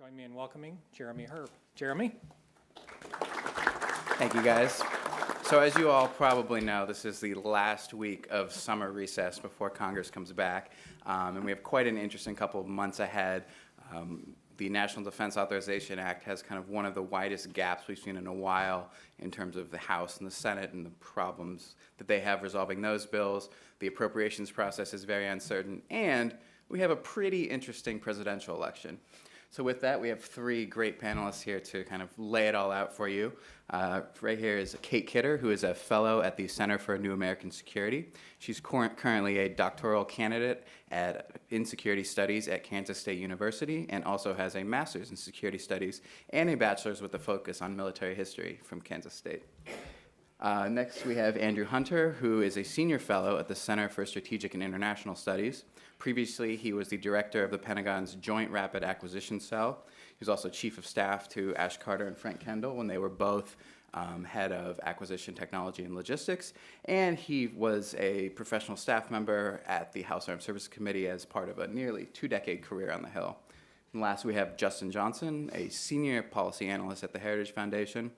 Join me in welcoming Jeremy Herb. Jeremy? Thank you, guys. So as you all probably know, this is the last week of summer recess before Congress comes back, and we have quite an interesting couple of months ahead. The National Defense Authorization Act has kind of one of the widest gaps we've seen in a while in terms of the House and the Senate and the problems that they have resolving those bills. The appropriations process is very uncertain, and we have a pretty interesting presidential election. So with that, we have three great panelists here to kind of lay it all out for you. Right here is Kate Kidder, who is a fellow at the Center for New American Security. She's currently a doctoral candidate in security studies at Kansas State University and also has a master's in security studies and a bachelor's with a focus on military history from Kansas State. Next, we have Andrew Hunter, who is a senior fellow at the Center for Strategic and International Studies. Previously, he was the director of the Pentagon's Joint Rapid Acquisition Cell. He was also chief of staff to Ash Carter and Frank Kendall when they were both head of acquisition technology and logistics. And he was a professional staff member at the House Armed Services Committee as part of a nearly two-decade career on the Hill. And last, we have Justin Johnson, a senior policy analyst at the Heritage Foundation.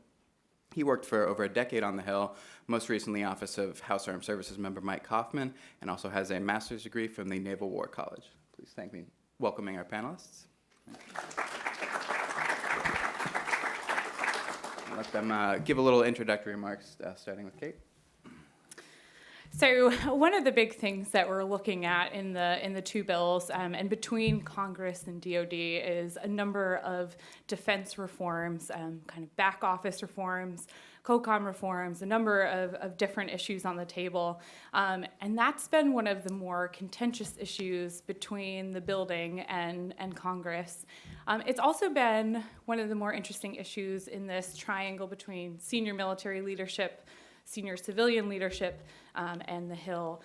He worked for over a decade on the Hill, most recently Office of House Armed Services member Mike Kaufman, and also has a master's degree from the Naval War College. Please thank me welcoming our panelists. Let them give a little introductory remarks, starting with Kate. So one of the big things that we're looking at in the two bills and between Congress and DoD is a number of defense reforms, kind of back office reforms, COCOM reforms, a number of different issues on the table. And that's been one of the more contentious issues between the building and Congress. It's also been one of the more interesting issues in this triangle between senior military leadership, senior civilian leadership, and the Hill.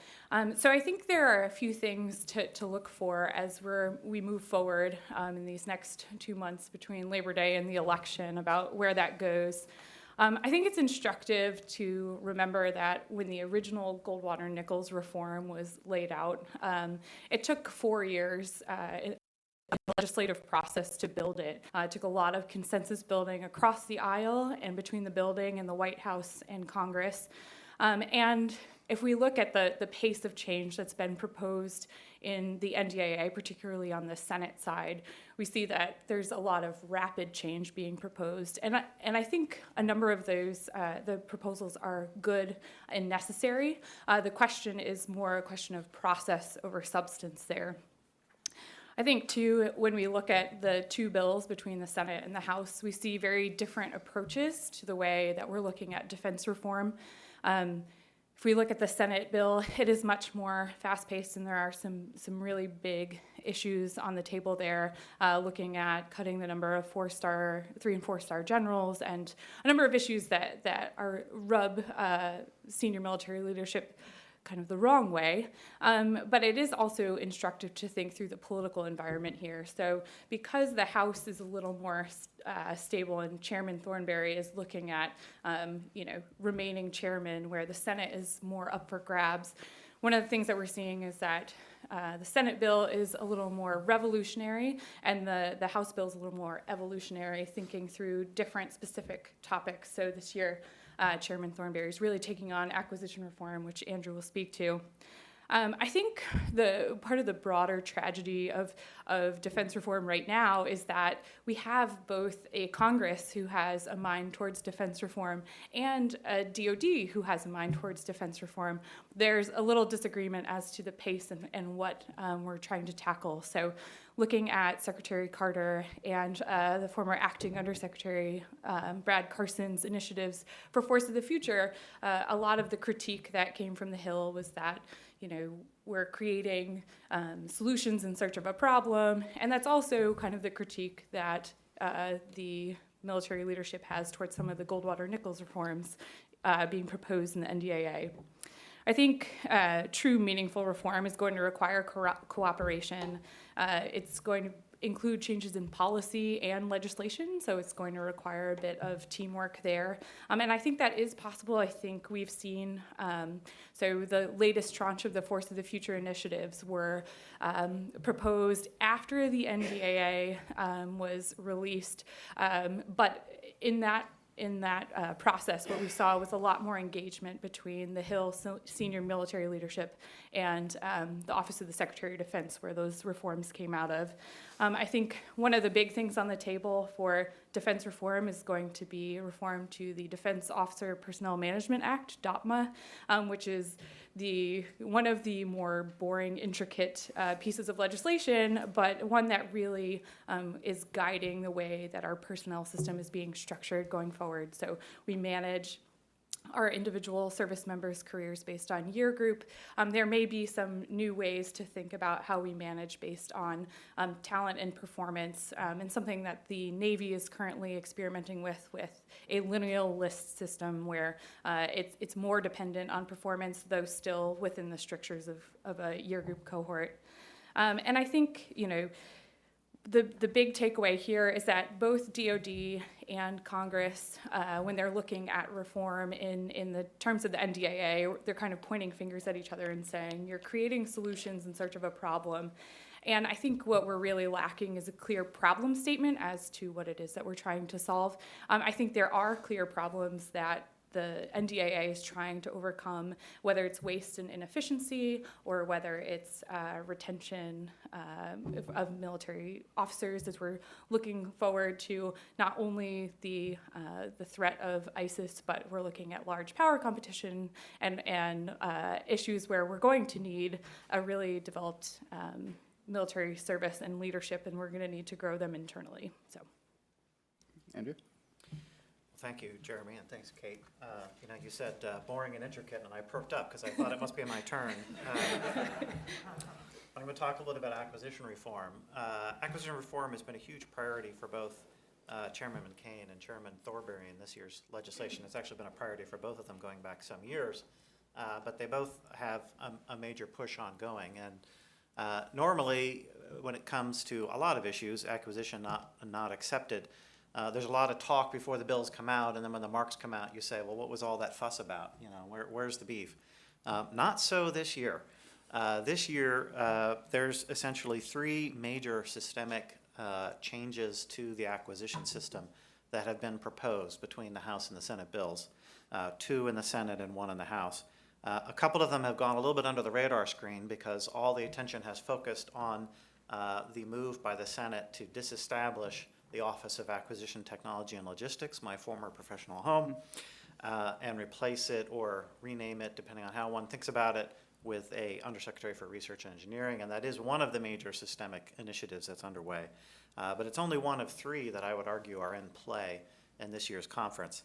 So I think there are a few things to look for as we move forward in these next 2 months between Labor Day and the election about where that goes. I think it's instructive to remember that when the original Goldwater-Nichols reform was laid out, it took 4 years legislative process to build it. It took a lot of consensus building across the aisle and between the building and the White House and Congress. And if we look at the pace of change that's been proposed in the NDAA, particularly on the Senate side, we see that there's a lot of rapid change being proposed. And I think a number of those, the proposals are good and necessary. The question is more a question of process over substance there. I think, too, when we look at the two bills between the Senate and the House, we see very different approaches to the way that we're looking at defense reform. If we look at the Senate bill, it is much more fast-paced, and there are some really big issues on the table there, looking at cutting the number of 3- and 4-star generals, and a number of issues that rub senior military leadership kind of the wrong way, but it is also instructive to think through the political environment here. So because the House is a little more stable and Chairman Thornberry is looking at remaining chairman, where the Senate is more up for grabs, one of the things that we're seeing is that the Senate bill is a little more revolutionary and the House bill is a little more evolutionary, thinking through different specific topics. So this year, Chairman Thornberry is really taking on acquisition reform, which Andrew will speak to. I think the part of the broader tragedy of defense reform right now is that we have both a Congress who has a mind towards defense reform and a DoD who has a mind towards defense reform. There's a little disagreement as to the pace and what we're trying to tackle. So looking at Secretary Carter and the former acting Undersecretary Brad Carson's initiatives for Force of the Future, a lot of the critique that came from the Hill was that we're creating solutions in search of a problem, and that's also kind of the critique that the military leadership has towards some of the Goldwater-Nichols reforms being proposed in the NDAA. I think true meaningful reform is going to require cooperation. It's going to include changes in policy and legislation, so it's going to require a bit of teamwork there. And I think that is possible. I think we've seen, so the latest tranche of the Force of the Future initiatives were proposed after the NDAA was released, but in that process, what we saw was a lot more engagement between the Hill senior military leadership and the Office of the Secretary of Defense, where those reforms came out of. I think one of the big things on the table for defense reform is going to be reform to the Defense Officer Personnel Management Act, DOPMA, which is one of the more boring, intricate pieces of legislation, but one that really is guiding the way that our personnel system is being structured going forward. So we manage our individual service members' careers based on year group. There may be some new ways to think about how we manage based on talent and performance, and something that the Navy is currently experimenting with a lineal list system where it's more dependent on performance, though still within the strictures of a year group cohort. And I think, the big takeaway here is that both DoD and Congress, when they're looking at reform in the terms of the NDAA, they're kind of pointing fingers at each other and saying, you're creating solutions in search of a problem. And I think what we're really lacking is a clear problem statement as to what it is that we're trying to solve. I think there are clear problems that the NDAA is trying to overcome, whether it's waste and inefficiency or whether it's retention of military officers, as we're looking forward to not only the threat of ISIS, but we're looking at large power competition and issues where we're going to need a really developed military service and leadership, and we're going to need to grow them internally. So, Andrew? Thank you, Jeremy, and thanks, Kate. You said boring and intricate, and I perked up because I thought it must be my turn. I'm going to talk a little about acquisition reform. Acquisition reform has been a huge priority for both Chairman McCain and Chairman Thornberry in this year's legislation. It's actually been a priority for both of them going back some years, but they both have a major push ongoing. And normally, when it comes to a lot of issues, acquisition not accepted, there's a lot of talk before the bills come out, and then when the marks come out, you say, well, what was all that fuss about? Where's the beef? Not so this year. This year, there's essentially three major systemic changes to the acquisition system that have been proposed between the House and the Senate bills, two in the Senate and one in the House. A couple of them have gone a little bit under the radar screen because all the attention has focused on the move by the Senate to disestablish the Office of Acquisition Technology and Logistics, my former professional home, and replace it or rename it, depending on how one thinks about it, with a Undersecretary for Research and Engineering, and that is one of the major systemic initiatives that's underway. But it's only one of three that I would argue are in play in this year's conference.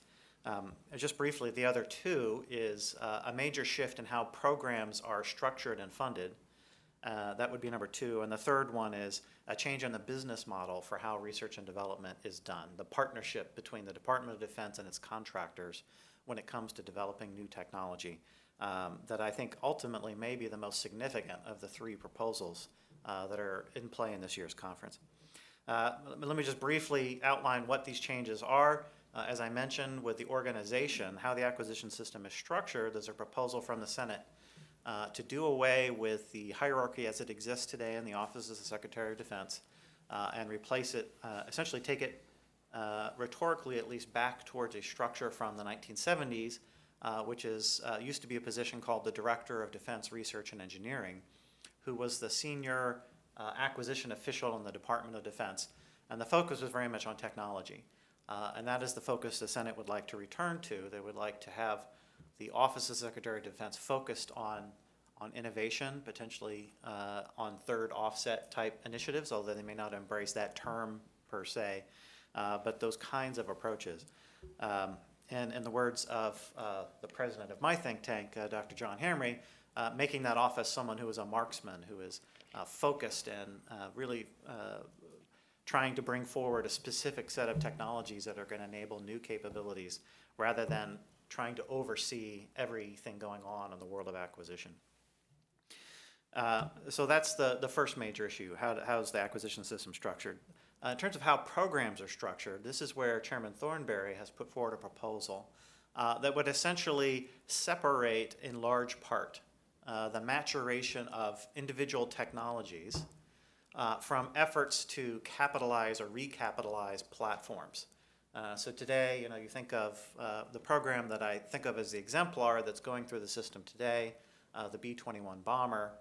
Just briefly, the other two is a major shift in how programs are structured and funded. That would be number two. And the third one is a change in the business model for how research and development is done, the partnership between the Department of Defense and its contractors when it comes to developing new technology, that I think ultimately may be the most significant of the three proposals that are in play in this year's conference. Let me just briefly outline what these changes are. As I mentioned, with the organization, how the acquisition system is structured, there's a proposal from the Senate to do away with the hierarchy as it exists today in the Office of the Secretary of Defense and replace it, essentially take it rhetorically at least back towards a structure from the 1970s, which used to be a position called the Director of Defense Research and Engineering, who was the senior acquisition official in the Department of Defense. And the focus was very much on technology. And that is the focus the Senate would like to return to. They would like to have the Office of Secretary of Defense focused on innovation, potentially on third offset type initiatives, although they may not embrace that term per se, but those kinds of approaches. And in the words of the president of my think tank, Dr. John Hamre, making that office someone who is a marksman, who is focused and really trying to bring forward a specific set of technologies that are going to enable new capabilities rather than trying to oversee everything going on in the world of acquisition. So that's the first major issue. How's the acquisition system structured? In terms of how programs are structured, this is where Chairman Thornberry has put forward a proposal that would essentially separate, in large part, the maturation of individual technologies from efforts to capitalize or recapitalize platforms. So today, you think of the program that I think of as the exemplar that's going through the system today, the B-21 bomber.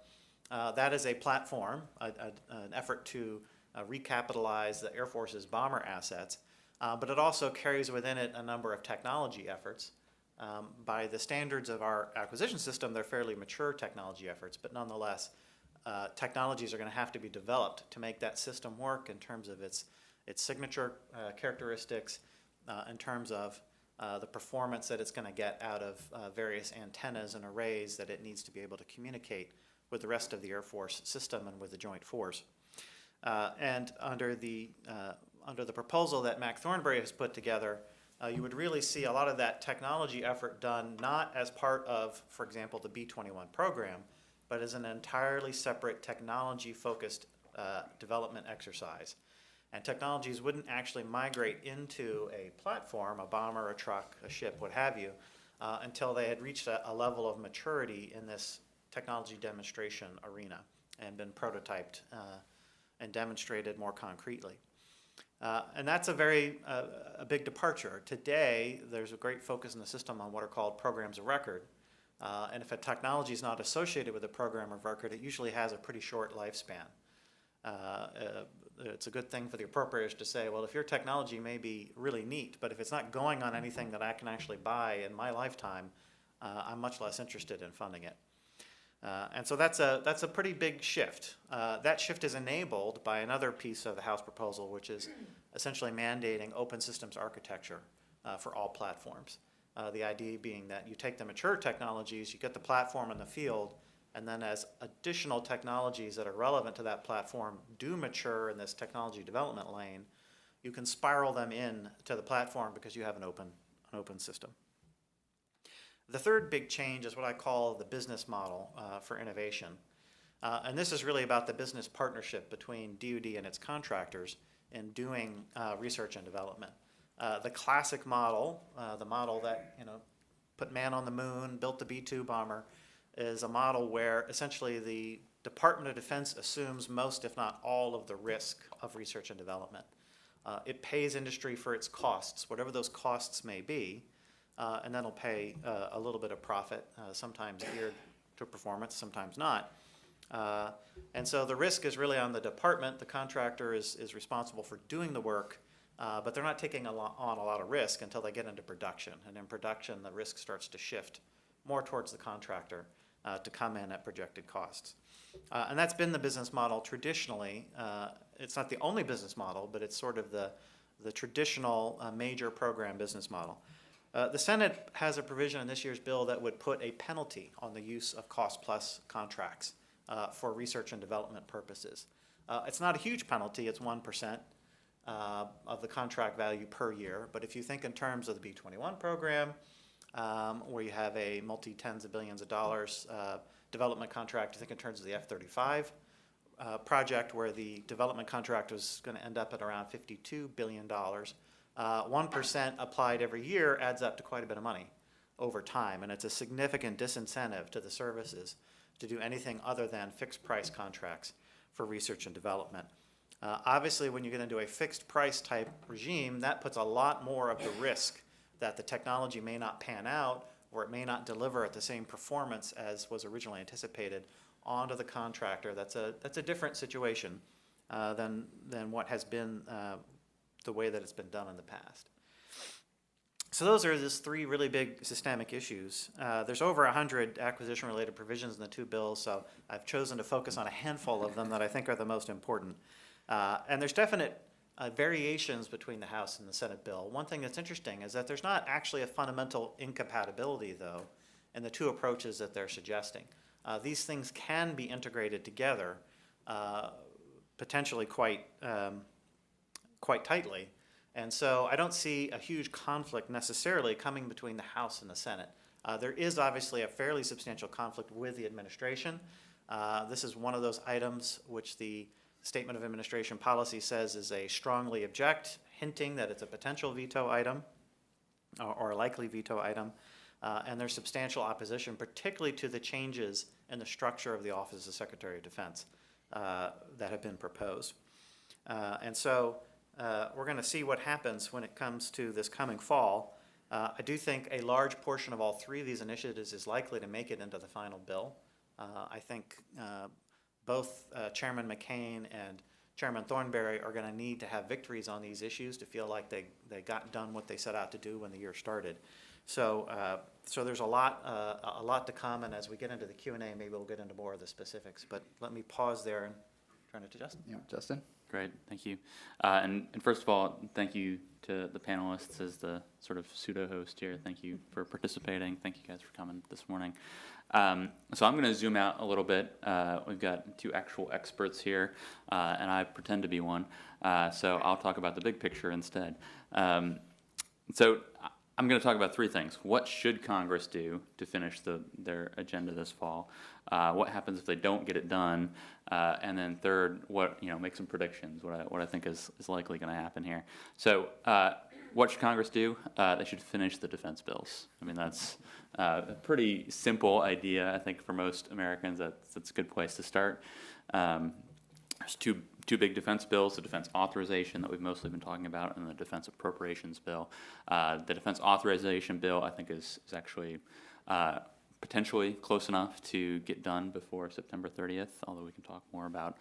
That is a platform, an effort to recapitalize the Air Force's bomber assets, but it also carries within it a number of technology efforts. By the standards of our acquisition system, they're fairly mature technology efforts, but nonetheless, technologies are going to have to be developed to make that system work in terms of its signature characteristics, in terms of the performance that it's going to get out of various antennas and arrays that it needs to be able to communicate with the rest of the Air Force system and with the Joint Force. And under the proposal that Mac Thornberry has put together, you would really see a lot of that technology effort done not as part of, for example, the B-21 program, but as an entirely separate technology-focused development exercise. And technologies wouldn't actually migrate into a platform, a bomber, a truck, a ship, what have you, until they had reached a level of maturity in this technology demonstration arena and been prototyped and demonstrated more concretely. And that's a big departure. Today, there's a great focus in the system on what are called programs of record. And if a technology is not associated with a program of record, it usually has a pretty short lifespan. It's a good thing for the appropriators to say, well, if your technology may be really neat, but if it's not going on anything that I can actually buy in my lifetime, I'm much less interested in funding it. And so that's a pretty big shift. That shift is enabled by another piece of the House proposal, which is essentially mandating open systems architecture for all platforms. The idea being that you take the mature technologies, you get the platform in the field, and then as additional technologies that are relevant to that platform do mature in this technology development lane, you can spiral them in to the platform because you have an open system. The third big change is what I call the business model for innovation. And this is really about the business partnership between DoD and its contractors in doing research and development. The classic model, the model that put man on the moon, built the B-2 bomber, is a model where essentially the Department of Defense assumes most, if not all, of the risk of research and development. It pays industry for its costs, whatever those costs may be, and then it'll pay a little bit of profit, sometimes geared to performance, sometimes not. And so the risk is really on the department. The contractor is responsible for doing the work, but they're not taking on a lot of risk until they get into production. And in production, the risk starts to shift more towards the contractor to come in at projected costs. And that's been the business model traditionally. It's not the only business model, but it's sort of the traditional major program business model. The Senate has a provision in this year's bill that would put a penalty on the use of cost-plus contracts for research and development purposes. It's not a huge penalty, it's 1% of the contract value per year, but if you think in terms of the B-21 program, where you have a multi-tens of billions of dollars development contract, you think in terms of the F-35 project, where the development contract was going to end up at around $52 billion, 1% applied every year adds up to quite a bit of money over time, and it's a significant disincentive to the services to do anything other than fixed price contracts for research and development. Obviously, when you get into a fixed price type regime, that puts a lot more of the risk that the technology may not pan out or it may not deliver at the same performance as was originally anticipated onto the contractor. That's a different situation than what has been the way that it's been done in the past. So those are just three really big systemic issues. There's over 100 acquisition-related provisions in the two bills, so I've chosen to focus on a handful of them that I think are the most important. And there's definite variations between the House and the Senate bill. One thing that's interesting is that there's not actually a fundamental incompatibility, though, in the two approaches that they're suggesting. These things can be integrated together, potentially quite tightly, And so I don't see a huge conflict necessarily coming between the House and the Senate. There is obviously a fairly substantial conflict with the administration. This is one of those items which the Statement of Administration Policy says is a strongly object, hinting that it's a potential veto item or a likely veto item. And there's substantial opposition, particularly to the changes in the structure of the Office of Secretary of Defense that have been proposed. And so we're going to see what happens when it comes to this coming fall. I do think a large portion of all three of these initiatives is likely to make it into the final bill. I think both Chairman McCain and Chairman Thornberry are going to need to have victories on these issues to feel like they got done what they set out to do when the year started. So there's a lot to come, and as we get into the Q&A, maybe we'll get into more of the specifics. But let me pause there and turn it to Justin. Yeah, Justin? Great, thank you. And first of all, thank you to the panelists as the sort of pseudo-host here. Thank you for participating. Thank you guys for coming this morning. So I'm going to zoom out a little bit. We've got two actual experts here, and I pretend to be one. So I'll talk about the big picture instead. So I'm going to talk about three things. What should Congress do to finish their agenda this fall? What happens if they don't get it done? And then third, make some predictions, what I think is likely going to happen here. So what should Congress do? They should finish the defense bills. I mean, that's a pretty simple idea, I think, for most Americans. That's a good place to start. There's two big defense bills, the defense authorization that we've mostly been talking about, and the defense appropriations bill. The defense authorization bill, I think, is actually potentially close enough to get done before September 30th, although we can talk more about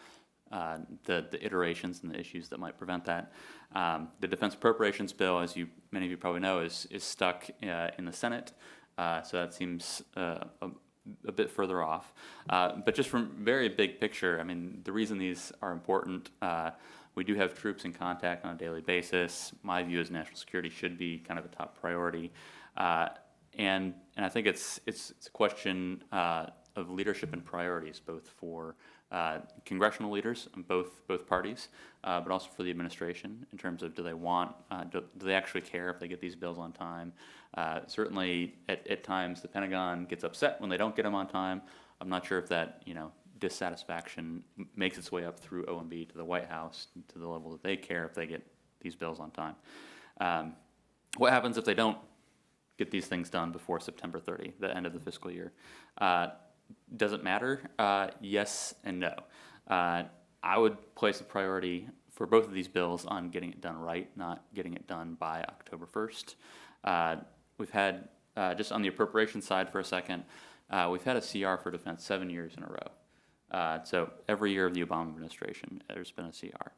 the iterations and the issues that might prevent that. The defense appropriations bill, as many of you probably know, is stuck in the Senate, so that seems a bit further off. But just from very big picture, I mean, the reason these are important, we do have troops in contact on a daily basis. My view is national security should be kind of a top priority. And I think it's a question of leadership and priorities, both for congressional leaders on both parties, but also for the administration in terms of do they actually care if they get these bills on time? Certainly, at times, the Pentagon gets upset when they don't get them on time. I'm not sure if that dissatisfaction makes its way up through OMB to the White House to the level that they care if they get these bills on time. What happens if they don't get these things done before September 30, the end of the fiscal year? Does it matter? Yes and no. I would place a priority for both of these bills on getting it done right, not getting it done by October 1st. We've had, just on the appropriations side for a second, we've had a CR for defense 7 years in a row. So every year of the Obama administration, there's been a CR.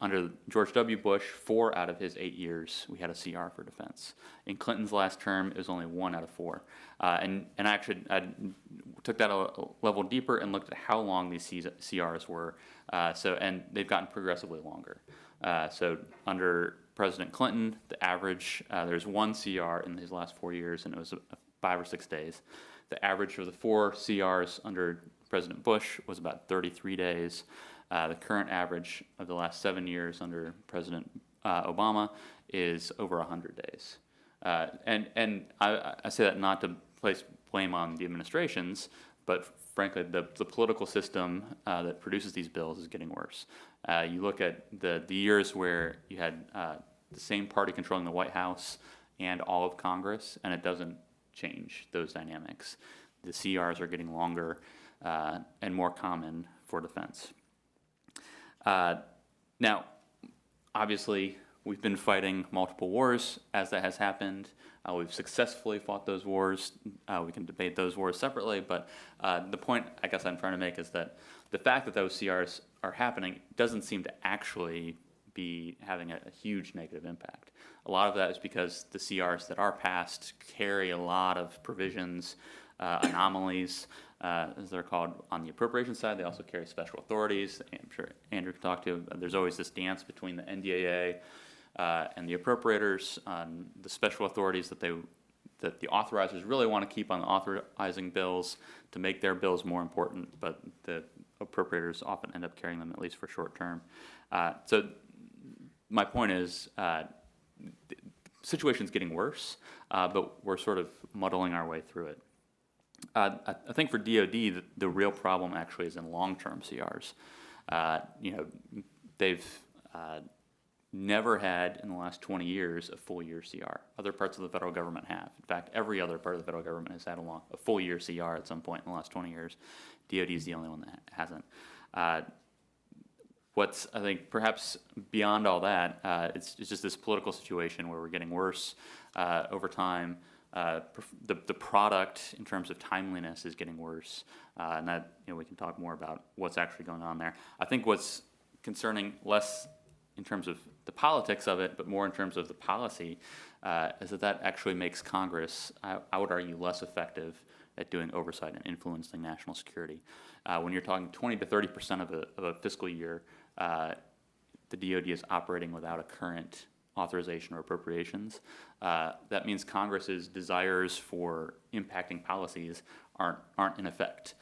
Under George W. Bush, 4 out of his 8 years, we had a CR for defense. In Clinton's last term, it was only 1 out of 4. And I took that a level deeper and looked at how long these CRs were. And they've gotten progressively longer. So under President Clinton, the average, there's 1 CR in his last 4 years, and it was 5 or 6 days. The average for the 4 CRs under President Bush was about 33 days. The current average of the last 7 years under President Obama is over 100 days. And I say that not to place blame on the administrations, but frankly, the political system that produces these bills is getting worse. You look at the years where you had the same party controlling the White House and all of Congress, and it doesn't change those dynamics. The CRs are getting longer and more common for defense. Now, obviously, we've been fighting multiple wars as that has happened. We've successfully fought those wars. We can debate those wars separately, but the point I guess I'm trying to make is that the fact that those CRs are happening doesn't seem to actually be having a huge negative impact. A lot of that is because the CRs that are passed carry a lot of provisions, anomalies, as they're called, on the appropriation side. They also carry special authorities. I'm sure Andrew can talk to. There's always this dance between the NDAA and the appropriators on the special authorities that the authorizers really want to keep on the authorizing bills to make their bills more important, but the appropriators often end up carrying them, at least for short term. So my point is, the situation's getting worse, but we're sort of muddling our way through it. I think for DoD, the real problem actually is in long-term CRs. They've never had in the last 20 years a full year CR. Other parts of the federal government have. In fact, every other part of the federal government has had a full year CR at some point in the last 20 years. DoD is the only one that hasn't. What's, I think, perhaps beyond all that, it's just this political situation where we're getting worse over time. The product in terms of timeliness is getting worse, and that we can talk more about what's actually going on there. I think what's concerning less in terms of the politics of it, but more in terms of the policy, is that actually makes Congress, I would argue, less effective at doing oversight and influencing national security. When you're talking 20 to 30% of a fiscal year, the DoD is operating without a current authorization or appropriations. That means Congress's desires for impacting policies aren't in effect.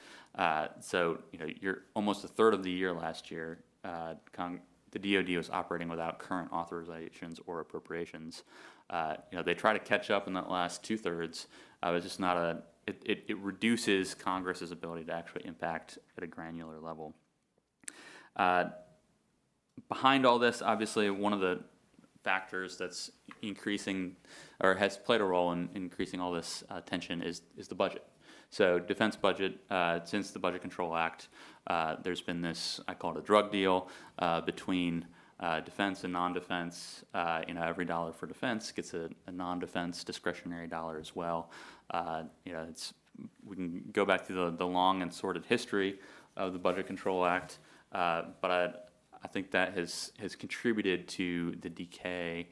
So you're almost a third of the year last year. The DoD was operating without current authorizations or appropriations. They try to catch up in that last 2/3. It's just not it reduces Congress's ability to actually impact at a granular level. Behind all this, obviously, one of the factors that's increasing or has played a role in increasing all this tension is the budget. So defense budget, since the Budget Control Act, there's been this, I call it a drug deal, between defense and non-defense. Every dollar for defense gets a non-defense discretionary dollar as well. We can go back to the long and sordid history of the Budget Control Act, but I think that has contributed to the decay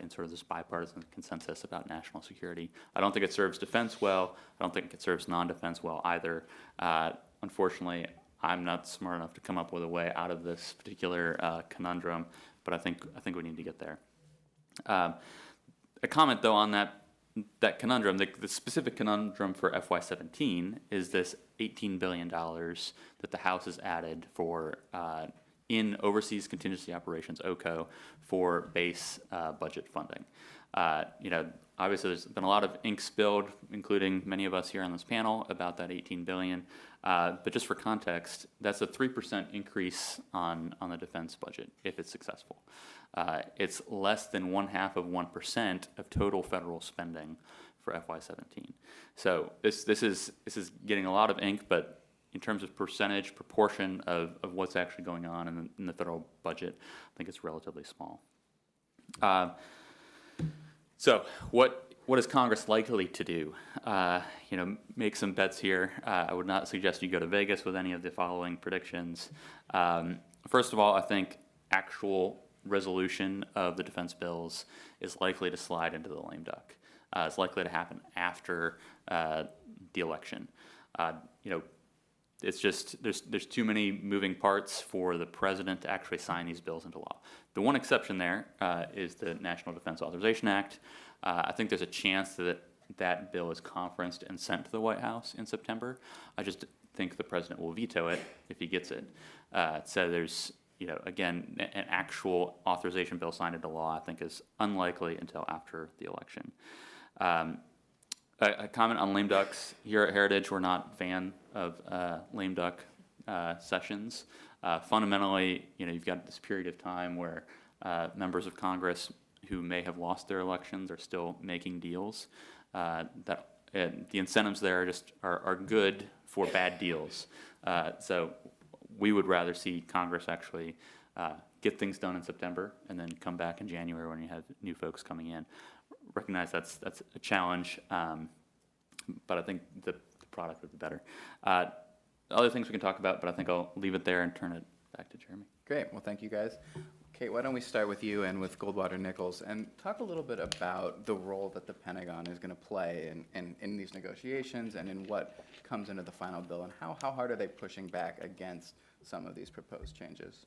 in sort of this bipartisan consensus about national security. I don't think it serves defense well. I don't think it serves non-defense well either. Unfortunately, I'm not smart enough to come up with a way out of this particular conundrum, but I think we need to get there. A comment though on that conundrum, the specific conundrum for FY17 is this $18 billion that the House has added for in Overseas Contingency Operations, OCO, for base budget funding. Obviously there's been a lot of ink spilled, including many of us here on this panel, about that $18 billion. But just for context, that's a 3% increase on the defense budget if it's successful. It's less than 0.5% of total federal spending for FY17. So this is getting a lot of ink, but in terms of percentage, proportion of what's actually going on in the federal budget, I think it's relatively small. So what is Congress likely to do? Make some bets here. I would not suggest you go to Vegas with any of the following predictions. First of all, I think actual resolution of the defense bills is likely to slide into the lame duck. It's likely to happen after the election. It's just there's too many moving parts for the president to actually sign these bills into law. The one exception there is the National Defense Authorization Act. I think there's a chance that bill is conferenced and sent to the White House in September. I just think the president will veto it if he gets it. So there's again an actual authorization bill signed into law. I think is unlikely until after the election. A comment on lame ducks. Here at Heritage, we're not a fan of lame duck sessions. Fundamentally, you've got this period of time where members of Congress who may have lost their elections are still making deals. The incentives there are good for bad deals. So we would rather see Congress actually get things done in September and then come back in January when you have new folks coming in. Recognize that's a challenge, but I think the product would be better. Other things we can talk about, but I think I'll leave it there and turn it back to Jeremy. Great. Well, thank you, guys. Kate, why don't we start with you and with Goldwater Nichols and talk a little bit about the role that the Pentagon is going to play in these negotiations and in what comes into the final bill, and how hard are they pushing back against some of these proposed changes?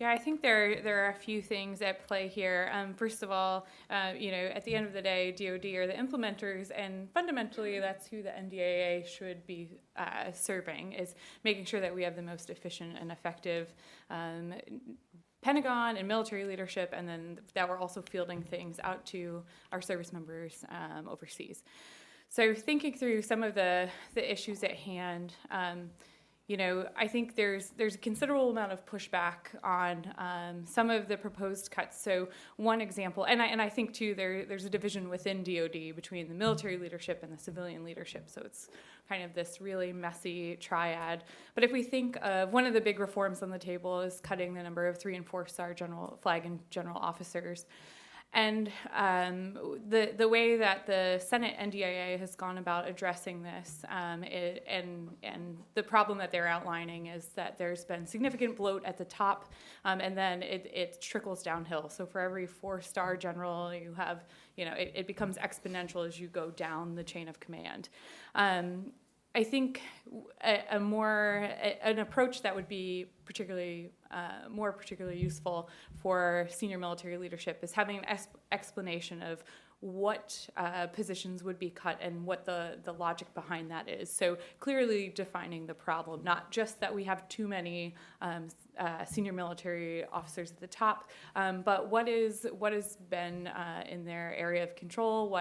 Yeah, I think there are a few things at play here. First of all, at the end of the day, DoD are the implementers, and fundamentally, that's who the NDAA should be serving, is making sure that we have the most efficient and effective Pentagon and military leadership, and then that we're also fielding things out to our service members overseas. So thinking through some of the issues at hand, I think there's a considerable amount of pushback on some of the proposed cuts. So one example, and I think too, there's a division within DoD between the military leadership and the civilian leadership. So it's kind of this really messy triad. But if we think of one of the big reforms on the table is cutting the number of 3- and 4-star flag and general officers. And the way that the Senate NDAA has gone about addressing this, and the problem that they're outlining is that there's been significant bloat at the top, and then it trickles downhill. So for every 4-star general, you have, it becomes exponential as you go down the chain of command. I think an approach that would be particularly useful for senior military leadership is having an explanation of what positions would be cut and what the logic behind that is. So clearly defining the problem, not just that we have too many senior military officers at the top, but what has been in their area of control,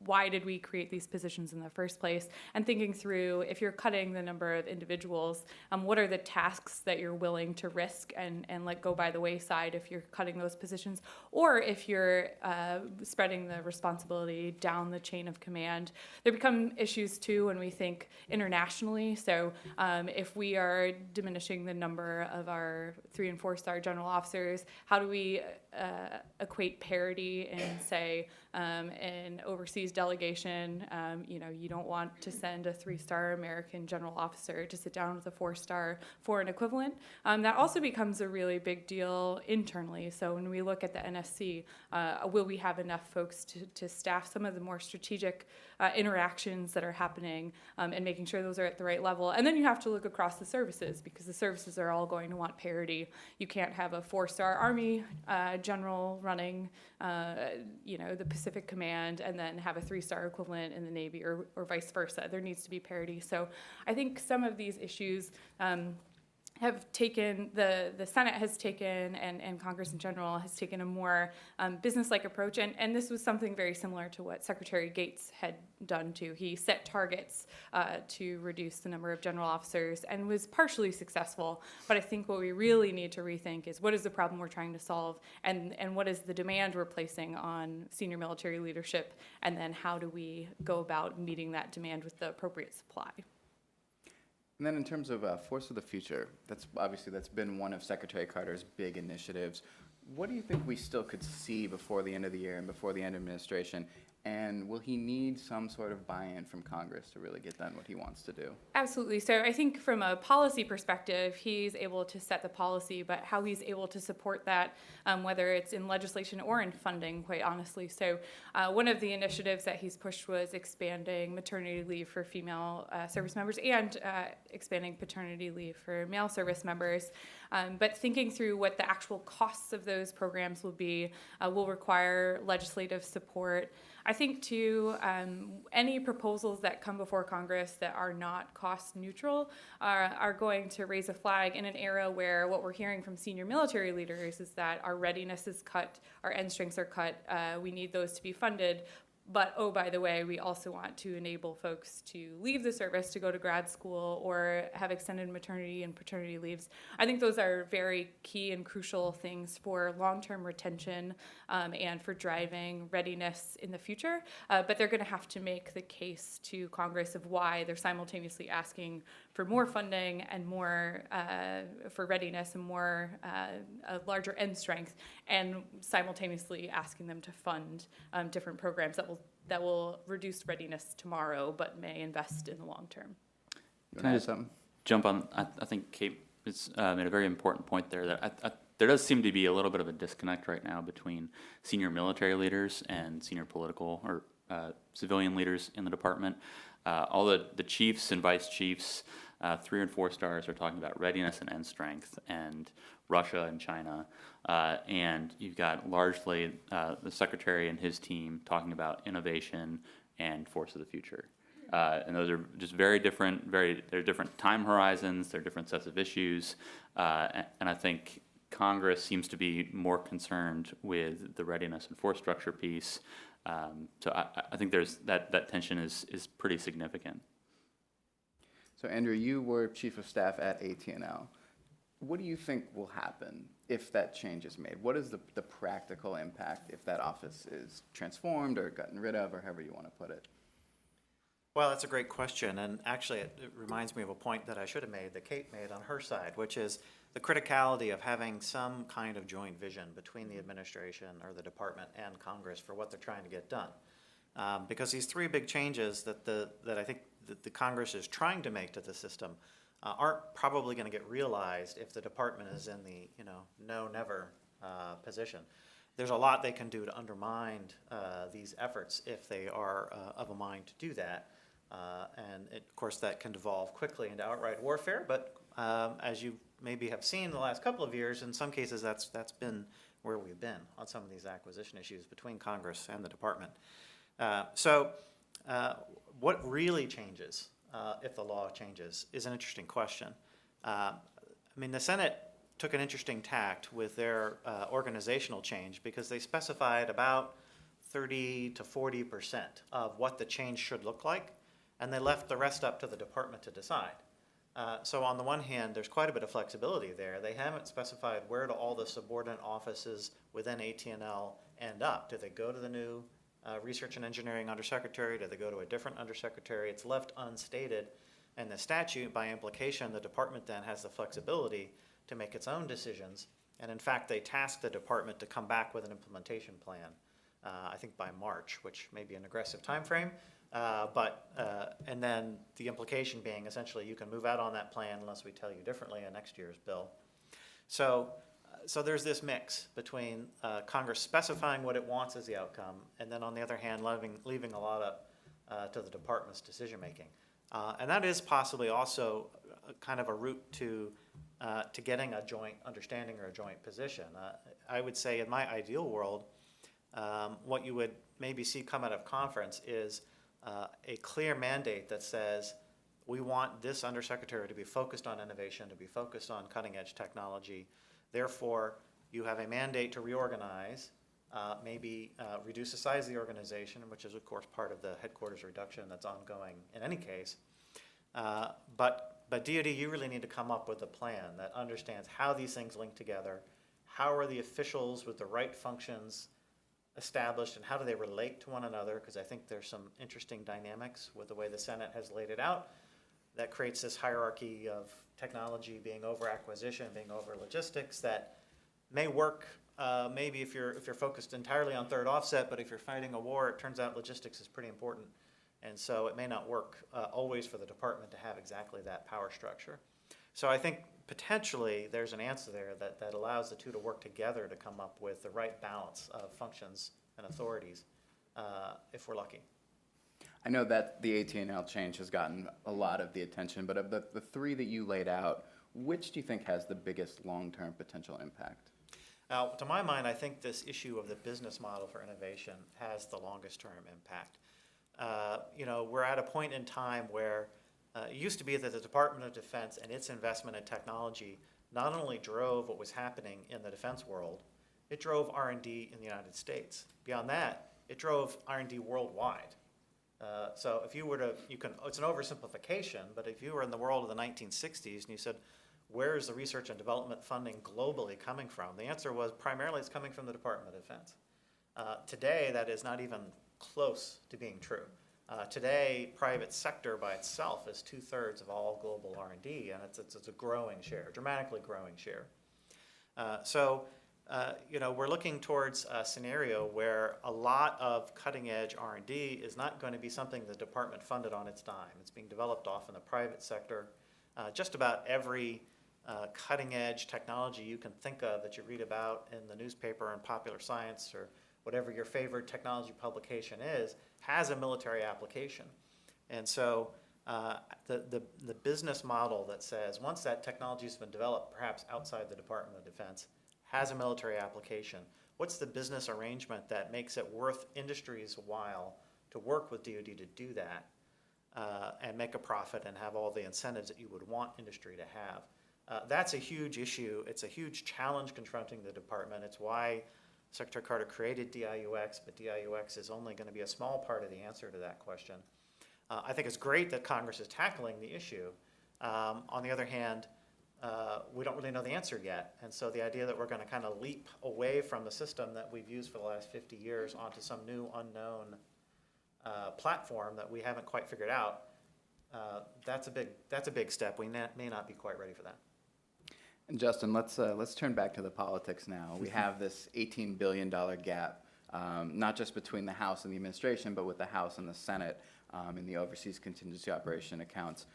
why did we create these positions in the first place, and thinking through, if you're cutting the number of individuals, what are the tasks that you're willing to risk and let go by the wayside if you're cutting those positions, or if you're spreading the responsibility down the chain of command. There become issues too when we think internationally. So if we are diminishing the number of our 3- and 4-star general officers, how do we equate parity in, say, an overseas delegation? You don't want to send a 3-star American general officer to sit down with a 4-star foreign equivalent. That also becomes a really big deal internally. So when we look at the NSC, will we have enough folks to staff some of the more strategic interactions that are happening, and making sure those are at the right level? And then you have to look across the services, because the services are all going to want parity. You can't have a 4-star Army general running the Pacific Command and then have a 3-star equivalent in the Navy, or vice versa. There needs to be parity. So I think some of these issues have taken, the Senate has taken, and Congress in general has taken a more business-like approach, and this was something very similar to what Secretary Gates had done too. He set targets to reduce the number of general officers and was partially successful, but I think what we really need to rethink is, what is the problem we're trying to solve, and what is the demand we're placing on senior military leadership, and then how do we go about meeting that demand with the appropriate supply. And then in terms of Force of the Future, that's been one of Secretary Carter's big initiatives. What do you think we still could see before the end of the year and before the end of administration? And will he need some sort of buy-in from Congress to really get done what he wants to do? Absolutely. So I think from a policy perspective, he's able to set the policy, but how he's able to support that, whether it's in legislation or in funding, quite honestly. So one of the initiatives that he's pushed was expanding maternity leave for female service members, and expanding paternity leave for male service members. But thinking through what the actual costs of those programs will be will require legislative support. I think, too, any proposals that come before Congress that are not cost neutral are going to raise a flag in an era where what we're hearing from senior military leaders is that our readiness is cut, our end strengths are cut, we need those to be funded. But, oh, by the way, we also want to enable folks to leave the service to go to grad school or have extended maternity and paternity leaves. I think those are very key and crucial things for long-term retention and for driving readiness in the future. But they're going to have to make the case to Congress of why they're simultaneously asking for more funding and more for readiness and more a larger end strength, and simultaneously asking them to fund different programs that will reduce readiness tomorrow, but may invest in the long term. Can I just jump on? I think Kate has made a very important point there. That there does seem to be a little bit of a disconnect right now between senior military leaders and senior political or civilian leaders in the department. All the chiefs and vice chiefs, 3 and 4 stars, are talking about readiness and end strength. And Russia and China. And you've got largely the secretary and his team talking about innovation and force of the future. And those are just very different, they're different time horizons, they're different sets of issues. And I think Congress seems to be more concerned with the readiness and force structure piece. So I think there's that tension is pretty significant. So Andrew, you were chief of staff at AT&L. What do you think will happen if that change is made? What is the practical impact if that office is transformed or gotten rid of, or however you want to put it? Well, that's a great question, and actually it reminds me of a point that I should have made, that Kate made on her side, which is the criticality of having some kind of joint vision between the administration or the department and Congress for what they're trying to get done. Because these three big changes that I think that the Congress is trying to make to the system aren't probably going to get realized if the department is in the no never position. There's a lot they can do to undermine these efforts if they are of a mind to do that. And of course that can devolve quickly into outright warfare, but as you maybe have seen the last couple of years, in some cases that's been where we've been on some of these acquisition issues between Congress and the department. So what really changes if the law changes is an interesting question. I mean, the Senate took an interesting tact with their organizational change because they specified about 30 to 40% of what the change should look like, and they left the rest up to the department to decide. So on the one hand, there's quite a bit of flexibility there. They haven't specified where do all the subordinate offices within AT&L end up. Do they go to the new research and engineering undersecretary? Do they go to a different undersecretary? It's left unstated. And the statute, by implication, the department then has the flexibility to make its own decisions. And in fact, they tasked the department to come back with an implementation plan, I think by March, which may be an aggressive time frame. And then the implication being essentially you can move out on that plan unless we tell you differently in next year's bill. So there's this mix between Congress specifying what it wants as the outcome, and then on the other hand, leaving a lot up to the department's decision making. And that is possibly also kind of a route to getting a joint understanding or a joint position. I would say in my ideal world, what you would maybe see come out of conference is a clear mandate that says we want this undersecretary to be focused on innovation, to be focused on cutting edge technology. Therefore, you have a mandate to reorganize, maybe reduce the size of the organization, which is of course part of the headquarters reduction that's ongoing in any case. But DoD, you really need to come up with a plan that understands how these things link together, how are the officials with the right functions established, and how do they relate to one another, because I think there's some interesting dynamics with the way the Senate has laid it out that creates this hierarchy of technology being over acquisition, being over logistics that may work maybe if you're focused entirely on third offset, but if you're fighting a war, it turns out logistics is pretty important. And so it may not work always for the department to have exactly that power structure. So I think potentially there's an answer there that allows the two to work together to come up with the right balance of functions and authorities if we're lucky. I know that the AT&L change has gotten a lot of the attention, but of the three that you laid out, which do you think has the biggest long-term potential impact? To my mind, I think this issue of the business model for innovation has the longest term impact. We're at a point in time where it used to be that the Department of Defense and its investment in technology not only drove what was happening in the defense world, it drove R&D in the United States. Beyond that, it drove R&D worldwide. So if you were to, it's an oversimplification, but if you were in the world of the 1960s and you said, where is the research and development funding globally coming from? The answer was primarily it's coming from the Department of Defense. Today, that is not even close to being true. Today, private sector by itself is 2/3 of all global R&D, and it's a growing share, dramatically growing share. We're looking towards a scenario where a lot of cutting-edge R&D is not going to be something the department funded on its dime. It's being developed off in the private sector. Just about every cutting-edge technology you can think of that you read about in the newspaper and popular science or whatever your favorite technology publication is, has a military application. And so the business model that says once that technology has been developed, perhaps outside the Department of Defense, has a military application, what's the business arrangement that makes it worth industry's while to work with DoD to do that and make a profit and have all the incentives that you would want industry to have? That's a huge issue. It's a huge challenge confronting the department. It's why Secretary Carter created DIUX, but DIUX is only going to be a small part of the answer to that question. I think it's great that Congress is tackling the issue. On the other hand, we don't really know the answer yet. And so the idea that we're going to kind of leap away from the system that we've used for the last 50 years onto some new unknown platform that we haven't quite figured out, that's a big step. We may not be quite ready for that. And Justin, let's turn back to the politics now. We have this $18 billion gap, not just between the House and the administration, but with the House and the Senate in the overseas contingency operation accounts.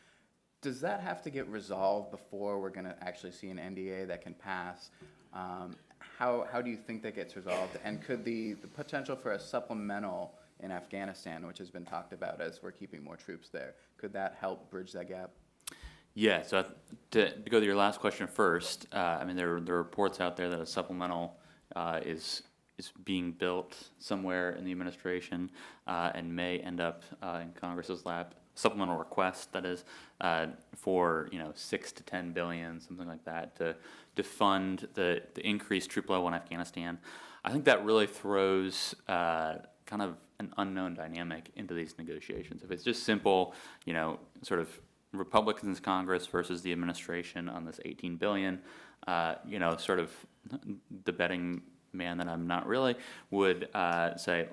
Does that have to get resolved before we're going to actually see an NDA that can pass? How do you think that gets resolved? And could the potential for a supplemental in Afghanistan, which has been talked about as we're keeping more troops there, could that help bridge that gap? Yeah, so to go to your last question first, I mean, there are reports out there that a supplemental is being built somewhere in the administration and may end up in Congress's lap. Supplemental request, that is, for 6 to 10 billion, something like that, to fund the increased troop level in Afghanistan. I think that really throws kind of an unknown dynamic into these negotiations. If it's just simple, sort of Republicans Congress versus the administration on this 18 billion, sort of the betting man that I'm not really would say,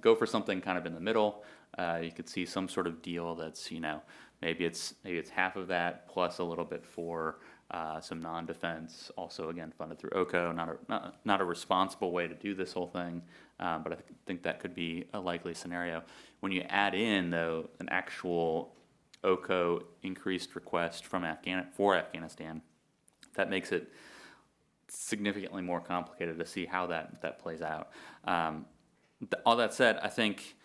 go for something kind of in the middle. You could see some sort of deal that's, maybe it's half of that plus a little bit for some non-defense, also again funded through OCO. Not a responsible way to do this whole thing, but I think that could be a likely scenario. When you add in though an actual OCO increased request from for Afghanistan, that makes it significantly more complicated to see how that plays out. All that said, I think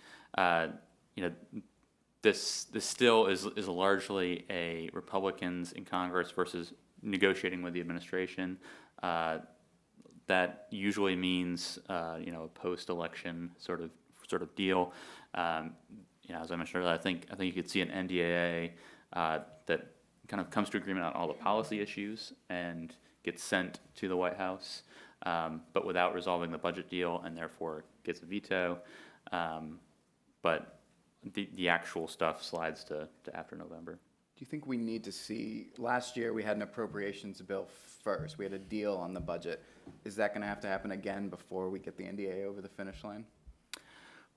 this still is largely a Republicans in Congress versus negotiating with the administration. That usually means a post-election sort of deal. As I mentioned earlier, I think you could see an NDAA that kind of comes to agreement on all the policy issues and gets sent to the White House, but without resolving the budget deal, and therefore gets a veto. But the actual stuff slides to after November. Do you think we need to see, last year we had an appropriations bill first, we had a deal on the budget. Is that going to have to happen again before we get the NDA over the finish line?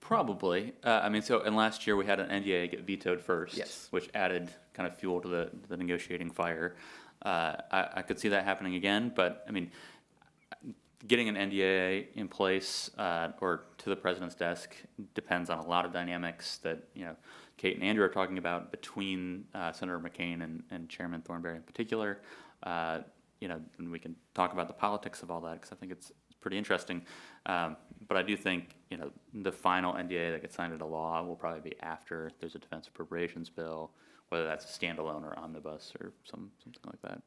Probably. And last year we had an NDA get vetoed first, yes, which added kind of fuel to the negotiating fire. I could see that happening again, but I mean, getting an NDA in place or to the president's desk depends on a lot of dynamics that Kate and Andrew are talking about between Senator McCain and Chairman Thornberry in particular. And we can talk about the politics of all that because I think it's pretty interesting. But I do think the final NDA that gets signed into law will probably be after there's a defense appropriations bill, whether that's a standalone or omnibus or something like that.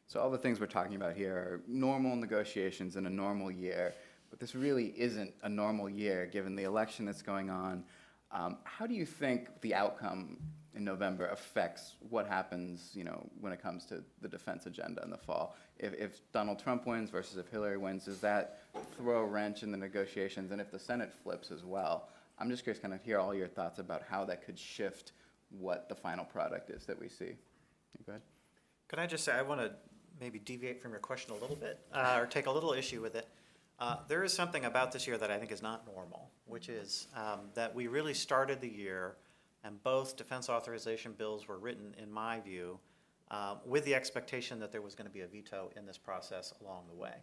So all the things we're talking about here are normal negotiations in a normal year, but this really isn't a normal year given the election that's going on. How do you think the outcome in November affects what happens, when it comes to the defense agenda in the fall? If Donald Trump wins versus if Hillary wins, does that throw a wrench in the negotiations? And if the Senate flips as well, I'm just curious to kind of hear all your thoughts about how that could shift what the final product is that we see. Go ahead. Can I just say, I want to maybe deviate from your question a little bit or take a little issue with it. There is something about this year that I think is not normal, which is that we really started the year and both defense authorization bills were written, in my view, with the expectation that there was going to be a veto in this process along the way.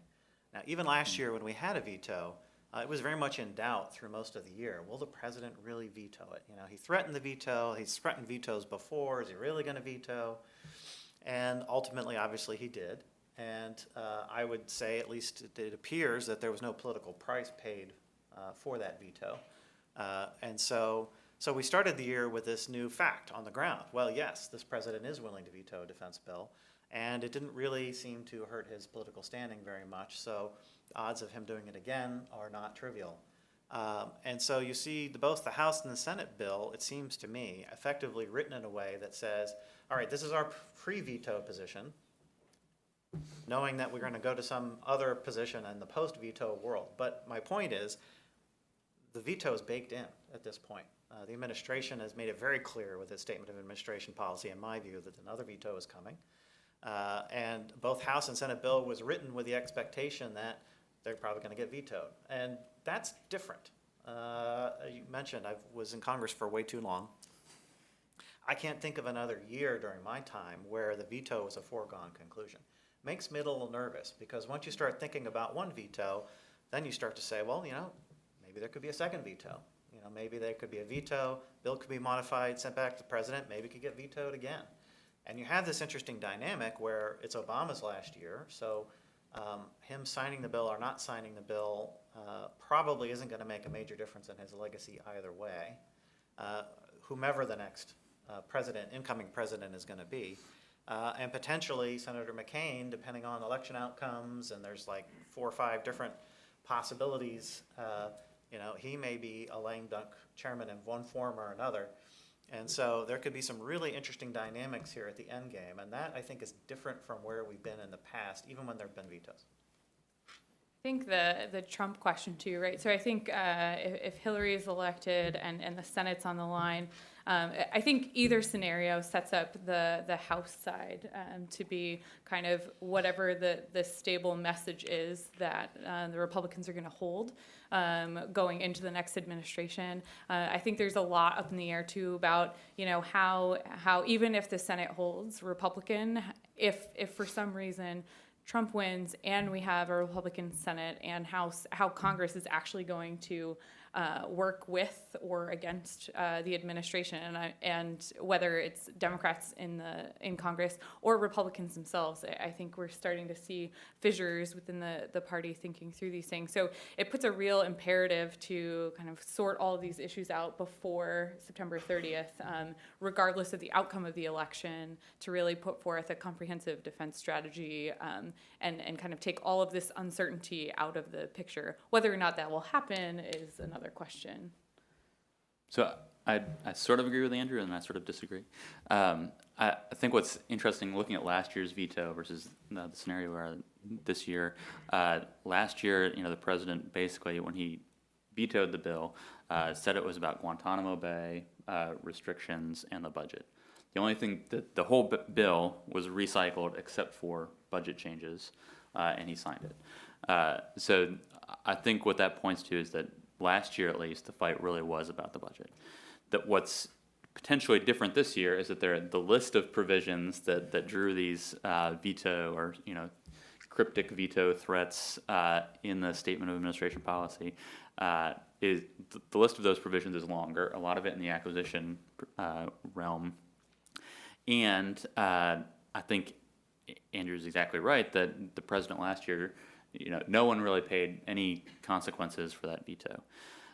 Now, even last year when we had a veto, it was very much in doubt through most of the year. Will the president really veto it? He threatened the veto. He's threatened vetoes before. Is he really going to veto? And ultimately, obviously, he did. And I would say, at least it appears, that there was no political price paid for that veto. And so So we started the year with this new fact on the ground. Well, yes, this president is willing to veto a defense bill, and it didn't really seem to hurt his political standing very much, so the odds of him doing it again are not trivial. And so you see both the House and the Senate bill, it seems to me, effectively written in a way that says, all right, this is our pre-veto position, knowing that we're going to go to some other position in the post-veto world. But my point is, the veto is baked in at this point. The administration has made it very clear with its statement of administration policy, in my view, that another veto is coming. And both House and Senate bill was written with the expectation that they're probably going to get vetoed. And that's different. You mentioned I was in Congress for way too long. I can't think of another year during my time where the veto was a foregone conclusion. Makes me a little nervous, because once you start thinking about one veto, then you start to say, well, maybe there could be a second veto. Maybe there could be a veto, bill could be modified, sent back to the president, maybe it could get vetoed again. And you have this interesting dynamic where it's Obama's last year, so him signing the bill or not signing the bill probably isn't going to make a major difference in his legacy either way, whomever the next incoming president is going to be. And potentially Senator McCain, depending on election outcomes, and there's like 4 or 5 different possibilities, he may be a lame dunk chairman in one form or another. And so there could be some really interesting dynamics here at the end game, and that, I think, is different from where we've been in the past, even when there have been vetoes. I think the Trump question too, right? So I think if Hillary is elected and the Senate's on the line, I think either scenario sets up the House side to be kind of whatever the stable message is that the Republicans are going to hold going into the next administration. I think there's a lot up in the air too about how even if the Senate holds Republican, if for some reason Trump wins and we have a Republican Senate and House, how Congress is actually going to work with or against the administration, and whether it's Democrats in Congress or Republicans themselves. I think we're starting to see fissures within the party thinking through these things. So it puts a real imperative to kind of sort all of these issues out before September 30th, regardless of the outcome of the election, to really put forth a comprehensive defense strategy and kind of take all of this uncertainty out of the picture. Whether or not that will happen is another question. So I sort of agree with Andrew, and I sort of disagree. I think what's interesting, looking at last year's veto versus the scenario we're in this year, last year, the president basically, when he vetoed the bill, said it was about Guantanamo Bay, restrictions, and the budget. The only thing that the whole bill was recycled except for budget changes, and he signed it. So I think what that points to is that last year, at least, the fight really was about the budget. That what's potentially different this year is that the list of provisions that drew these veto or cryptic veto threats in the statement of administration policy is the list of those provisions is longer. A lot of it in the acquisition realm, and I think Andrew's exactly right that the president last year, no one really paid any consequences for that veto.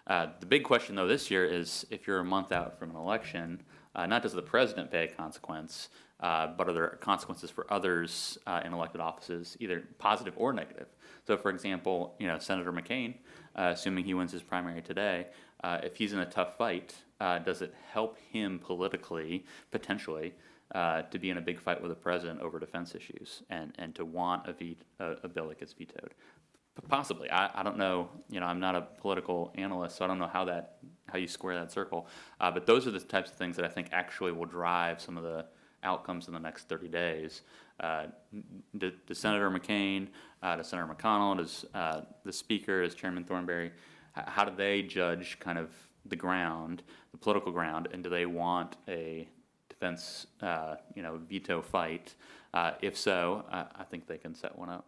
The big question, though, this year is if you're a month out from an election, not does the president pay a consequence, but are there consequences for others in elected offices, either positive or negative? So, for example, Senator McCain, assuming he wins his primary today, if he's in a tough fight, does it help him politically, potentially, to be in a big fight with the president over defense issues and to want a bill that gets vetoed? Possibly. I don't know. I'm not a political analyst, so I don't know how you square that circle. But those are the types of things that I think actually will drive some of the outcomes in the next 30 days. Does Senator McCain, does Senator McConnell, does the Speaker, does Chairman Thornberry, how do they judge kind of the ground, the political ground, and do they want a defense, veto fight? If so, I think they can set one up.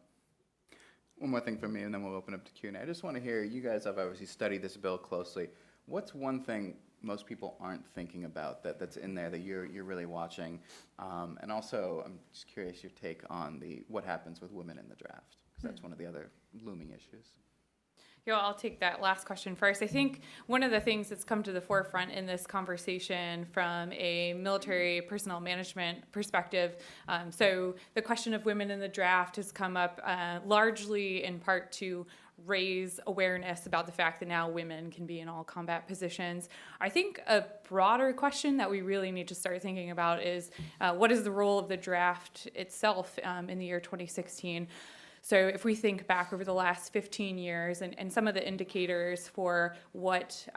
One more thing from me, and then we'll open up to Q&A. I just want to hear, you guys have obviously studied this bill closely. What's one thing most people aren't thinking about that's in there that you're really watching? And also, I'm just curious your take on what happens with women in the draft, because that's one of the other looming issues. Yeah, I'll take that last question first. I think one of the things that's come to the forefront in this conversation from a military personnel management perspective, so the question of women in the draft has come up largely in part to raise awareness about the fact that now women can be in all combat positions. I think a broader question that we really need to start thinking about is what is the role of the draft itself in the year 2016? So if we think back over the last 15 years and some of the indicators for what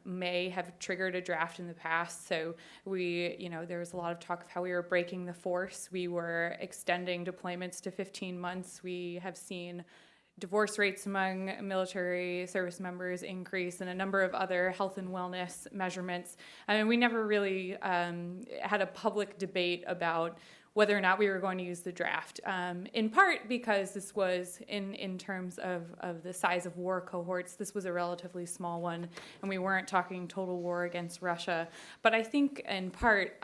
may have triggered a draft in the past, so there was a lot of talk of how we were breaking the force. We were extending deployments to 15 months. We have seen divorce rates among military service members increase and a number of other health and wellness measurements. I mean, we never really had a public debate about whether or not we were going to use the draft, in part because this was, in terms of the size of war cohorts, this was a relatively small one, and we weren't talking total war against Russia. But I think, in part,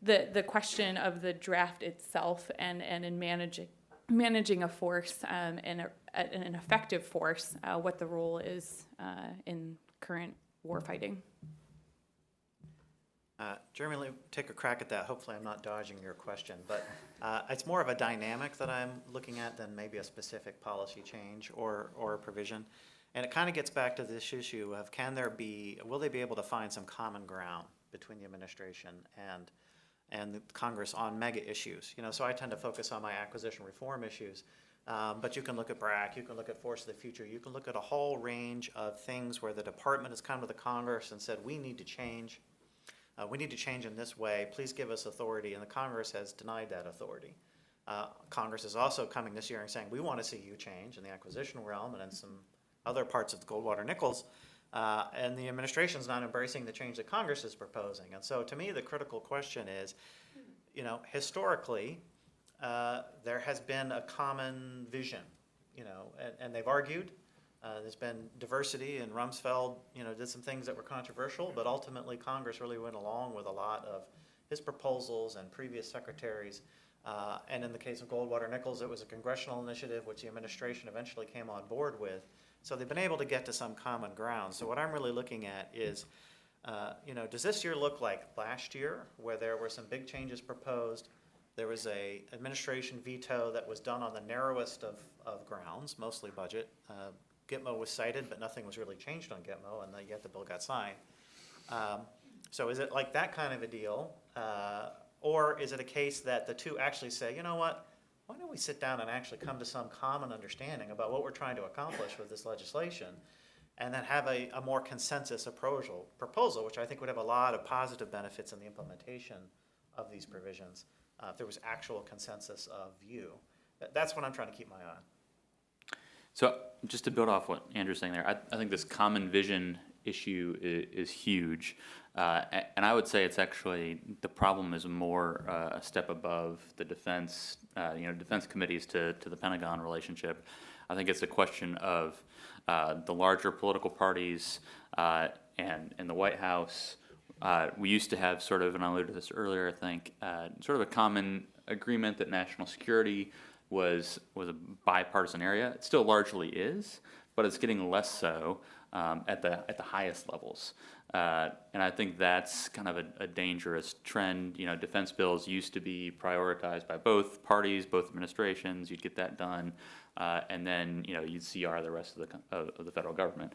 the question of the draft itself and in managing a force and an effective force, what the role is in current war fighting. Jeremy, let me take a crack at that. Hopefully I'm not dodging your question, but it's more of a dynamic that I'm looking at than maybe a specific policy change or a provision. And it kind of gets back to this issue of will they be able to find some common ground between the administration and the Congress on mega issues? So I tend to focus on my acquisition reform issues, but you can look at BRAC, you can look at Force of the Future, you can look at a whole range of things where the department has come to the Congress and said, we need to change. We need to change in this way. Please give us authority. And the Congress has denied that authority. Congress is also coming this year and saying, we want to see you change in the acquisition realm and in some other parts of the Goldwater Nichols. And the administration is not embracing the change that Congress is proposing. And so to me, the critical question is, historically, there has been a common vision, and they've argued. There's been diversity, and Rumsfeld, did some things that were controversial, but ultimately Congress really went along with a lot of his proposals and previous secretaries. And in the case of Goldwater Nichols, it was a congressional initiative, which the administration eventually came on board with. So they've been able to get to some common ground. So what I'm really looking at is, does this year look like last year, where there were some big changes proposed? There was a administration veto that was done on the narrowest of grounds, mostly budget. Gitmo was cited, but nothing was really changed on Gitmo, and yet the bill got signed. So is it like that kind of a deal? Or is it a case that the two actually say, you know what, why don't we sit down and actually come to some common understanding about what we're trying to accomplish with this legislation, and then have a more consensus proposal, which I think would have a lot of positive benefits in the implementation of these provisions, if there was actual consensus of view. That's what I'm trying to keep my eye on. So just to build off what Andrew's saying there, I think this common vision issue is huge. And I would say it's actually, the problem is more a step above the defense committees to the Pentagon relationship. I think it's a question of the larger political parties and in the White House. We used to have sort of, and I alluded to this earlier, I think, sort of a common agreement that national security was a bipartisan area. It still largely is, but it's getting less so at the highest levels. And I think that's kind of a dangerous trend. Defense bills used to be prioritized by both parties, both administrations. You'd get that done, and then you'd CR the rest of the federal government.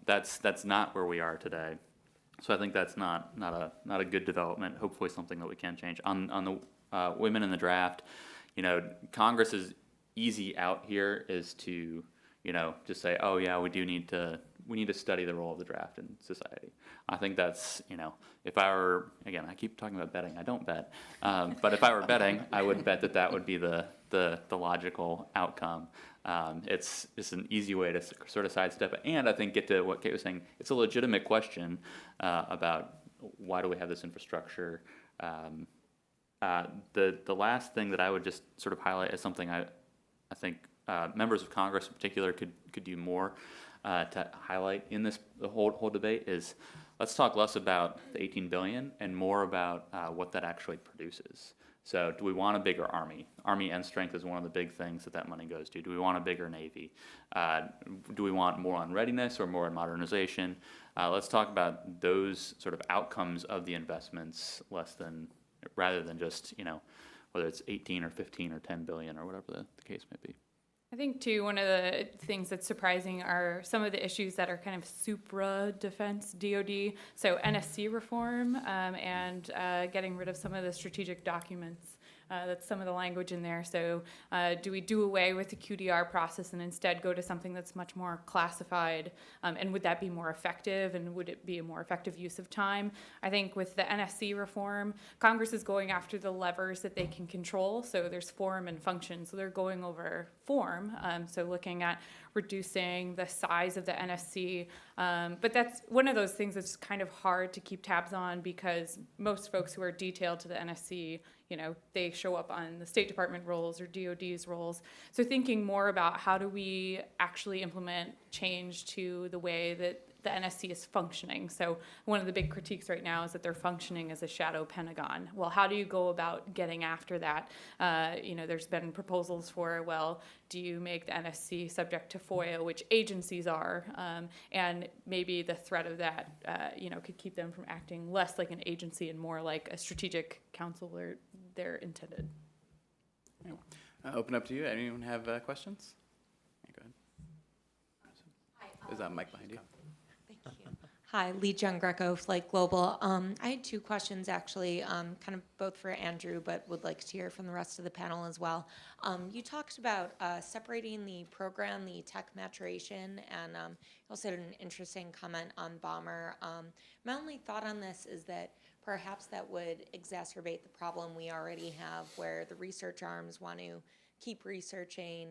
That's not where we are today. So I think that's not a good development. Hopefully, something that we can change. On the women in the draft. Congress's easy out here is to, just say, oh yeah, we need to study the role of the draft in society. I think that's, if I were, again, I keep talking about betting, I don't bet, but if I were betting, I would bet that would be the logical outcome. It's an easy way to sort of sidestep it, and I think get to what Kate was saying. It's a legitimate question about why do we have this infrastructure. The last thing that I would just sort of highlight as something I think members of Congress in particular could do more to highlight in the whole debate is, let's talk less about the $18 billion and more about what that actually produces. So do we want a bigger Army? Army end strength is one of the big things that money goes to. Do we want a bigger Navy? Do we want more on readiness or more on modernization? Let's talk about those sort of outcomes of the investments rather than just, whether it's 18 or 15 or 10 billion or whatever the case may be. I think, too, one of the things that's surprising are some of the issues that are kind of supra-defense DoD. So NSC reform and getting rid of some of the strategic documents. That's some of the language in there. So do we do away with the QDR process and instead go to something that's much more classified? And would that be more effective? And would it be a more effective use of time? I think with the NSC reform, Congress is going after the levers that they can control. So there's form and function. So they're going over form. So looking at reducing the size of the NSC. But that's one of those things that's kind of hard to keep tabs on because most folks who are detailed to the NSC, they show up on the State Department roles or DOD's roles. So thinking more about how do we actually implement change to the way that the NSC is functioning. So one of the big critiques right now is that they're functioning as a shadow Pentagon. Well, how do you go about getting after that? There's been proposals for, well, do you make the NSC subject to FOIA, which agencies are, and maybe the threat of that, could keep them from acting less like an agency and more like a strategic council where they're intended. Open up to you. Anyone have questions? Yeah, go ahead. There's a mic behind you. Thank you. Hi, Lee Jung Greco, Flight Global. I had two questions, actually, kind of both for Andrew, but would like to hear from the rest of the panel as well. You talked about separating the program, the tech maturation, and you also had an interesting comment on Bomber. My only thought on this is that perhaps that would exacerbate the problem we already have where the research arms want to keep researching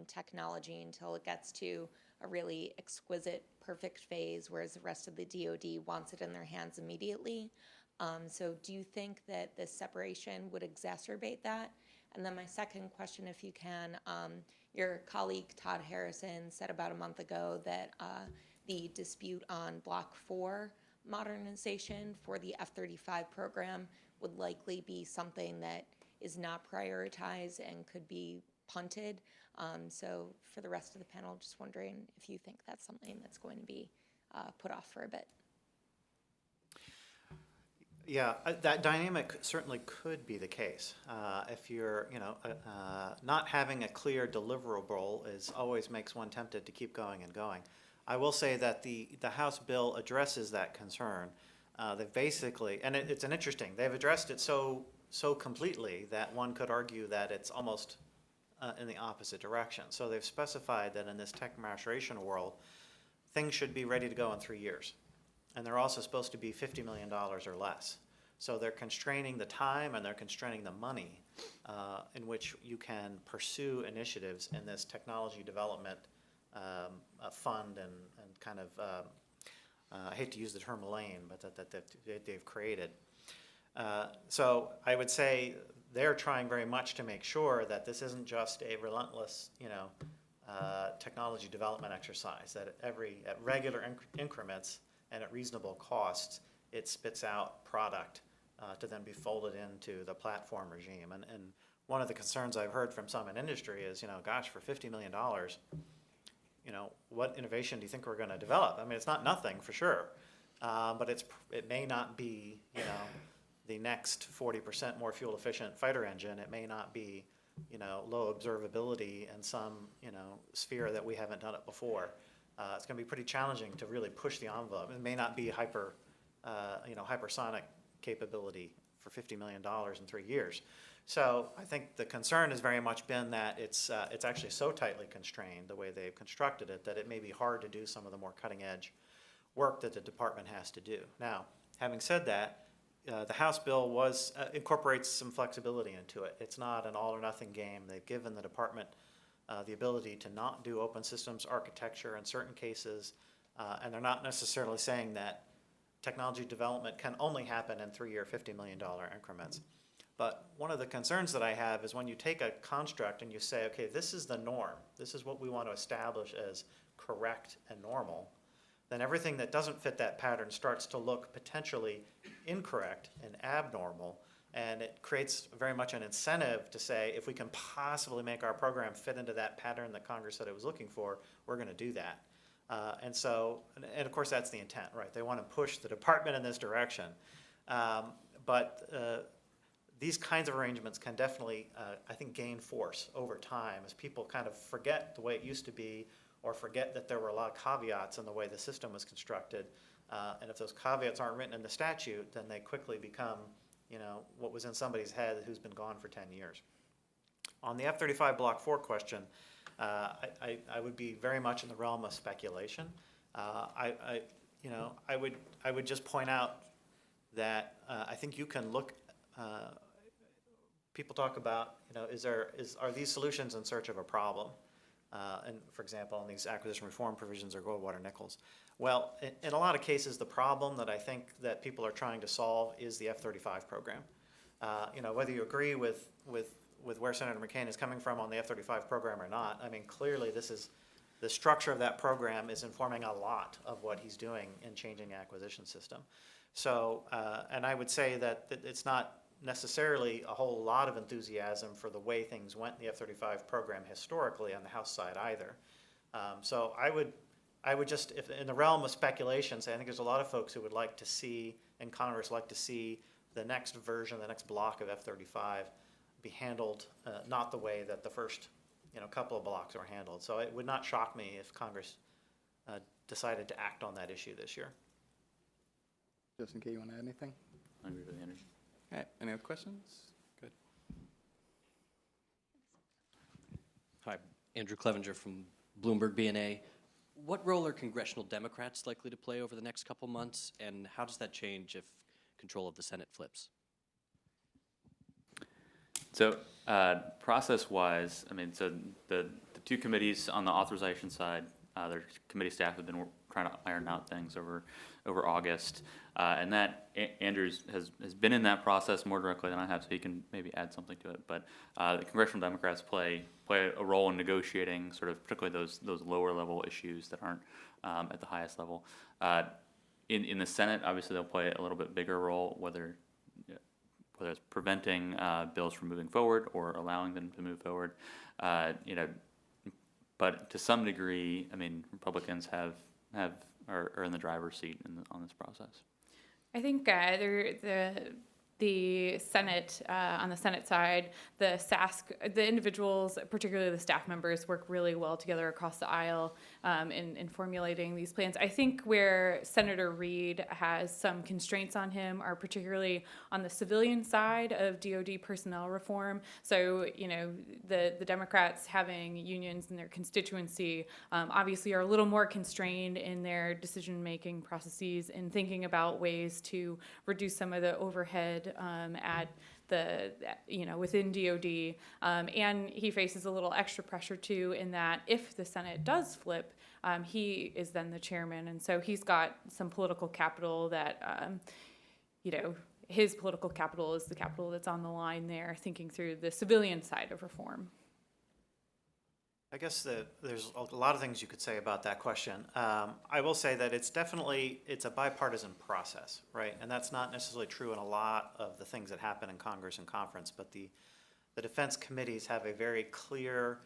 technology until it gets to a really exquisite, perfect phase, whereas the rest of the DoD wants it in their hands immediately. So do you think that this separation would exacerbate that? And then my second question, if you can, your colleague Todd Harrison said about a month ago that the dispute on Block 4 modernization for the F-35 program would likely be something that is not prioritized and could be punted. So for the rest of the panel, just wondering if you think that's something that's going to be put off for a bit. Yeah, that dynamic certainly could be the case. If you're, not having a clear deliverable always makes one tempted to keep going and going. I will say that the House bill addresses that concern. They've basically, and it's they've addressed it so completely that one could argue that it's almost in the opposite direction. So they've specified that in this tech maturation world, things should be ready to go in 3 years. And they're also supposed to be $50 million or less. So they're constraining the time and they're constraining the money in which you can pursue initiatives in this technology development fund and kind of, I hate to use the term lane, but that they've created. So I would say they're trying very much to make sure that this isn't just a relentless, technology development exercise, that at regular increments and at reasonable costs, it spits out product to then be folded into the platform regime. And one of the concerns I've heard from some in industry is, gosh, for $50 million, what innovation do you think we're going to develop? I mean, it's not nothing for sure, but it may not be, the next 40% more fuel efficient fighter engine. It may not be, low observability in some, sphere that we haven't done it before. It's going to be pretty challenging to really push the envelope. It may not be hypersonic capability for $50 million in 3 years. So I think the concern has very much been that it's actually so tightly constrained the way they've constructed it that it may be hard to do some of the more cutting edge work that the department has to do. Now, having said that, the House bill incorporates some flexibility into it. It's not an all or nothing game. They've given the department the ability to not do open systems architecture in certain cases, and they're not necessarily saying that technology development can only happen in 3 or $50 million increments. But one of the concerns that I have is when you take a construct and you say, okay, this is the norm, this is what we want to establish as correct and normal, then everything that doesn't fit that pattern starts to look potentially incorrect and abnormal And it creates very much an incentive to say, if we can possibly make our program fit into that pattern that Congress said it was looking for, we're going to do that. And of course, that's the intent, right? They want to push the department in this direction. But these kinds of arrangements can definitely, I think, gain force over time as people kind of forget the way it used to be, or forget that there were a lot of caveats in the way the system was constructed. And if those caveats aren't written in the statute, then they quickly become, what was in somebody's head who's been gone for 10 years. On the F-35 Block 4 question, I would be very much in the realm of speculation. I would just point out that I think you can look. People talk about, are these solutions in search of a problem? And for example, on these acquisition reform provisions or Goldwater Nichols. Well, in a lot of cases, the problem that I think that people are trying to solve is the F-35 program. Whether you agree with where Senator McCain is coming from on the F-35 program or not, I mean, clearly the structure of that program is informing a lot of what he's doing in changing the acquisition system. So, and I would say that it's not necessarily a whole lot of enthusiasm for the way things went in the F-35 program historically on the House side either. So I would just, if in the realm of speculation, say I think there's a lot of folks who would like to see, and Congress like to see, the next version, the next block of F-35 be handled not the way that the first couple of blocks are handled. So it would not shock me if Congress decided to act on that issue this year. Justin Key, you want to add anything? I agree with Andrew. All right, any other questions? Good. Hi, Andrew Clevenger from Bloomberg BNA. What role are congressional Democrats likely to play over the next couple months, and how does that change if control of the Senate flips? So process-wise, I mean, so the two committees on the authorization side, their committee staff have been trying to iron out things over August, and that Andrews has been in that process more directly than I have, so he can maybe add something to it. But the congressional Democrats play a role in negotiating, sort of particularly those lower level issues that aren't at the highest level. In the Senate, obviously they'll play a little bit bigger role, whether it's preventing bills from moving forward or allowing them to move forward. But to some degree, I mean, Republicans are in the driver's seat on this process. I think the Senate, on the Senate side, the individuals, particularly the staff members, work really well together across the aisle in formulating these plans. I think where Senator Reid has some constraints on him are particularly on the civilian side of DoD personnel reform. So, the Democrats having unions in their constituency obviously are a little more constrained in their decision-making processes and thinking about ways to reduce some of the overhead at the within DoD, and he faces a little extra pressure too in that if the Senate does flip, he is then the chairman, and so he's got some political capital that his political capital is the capital that's on the line there, thinking through the civilian side of reform. I guess there's a lot of things you could say about that question. I will say that it's a bipartisan process, right? And that's not necessarily true in a lot of the things that happen in Congress and conference, but the defense committees have a very clear,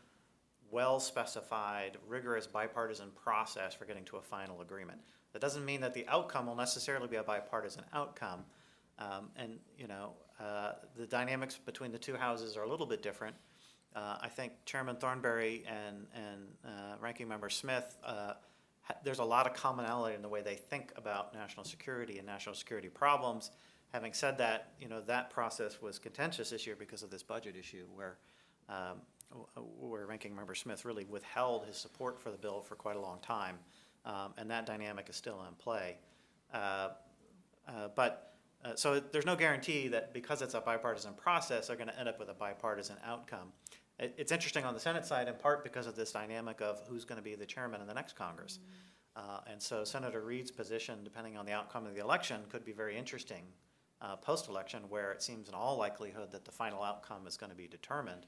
well-specified, rigorous bipartisan process for getting to a final agreement. That doesn't mean that the outcome will necessarily be a bipartisan outcome. The dynamics between the two houses are a little bit different. I think Chairman Thornberry and Ranking Member Smith, there's a lot of commonality in the way they think about national security and national security problems. Having said that, that process was contentious this year because of this budget issue where Ranking Member Smith really withheld his support for the bill for quite a long time, and that dynamic is still in play. So there's no guarantee that because it's a bipartisan process, they're going to end up with a bipartisan outcome. It's interesting on the Senate side, in part because of this dynamic of who's going to be the chairman in the next Congress. And so Senator Reid's position, depending on the outcome of the election, could be very interesting post-election, where it seems in all likelihood that the final outcome is going to be determined.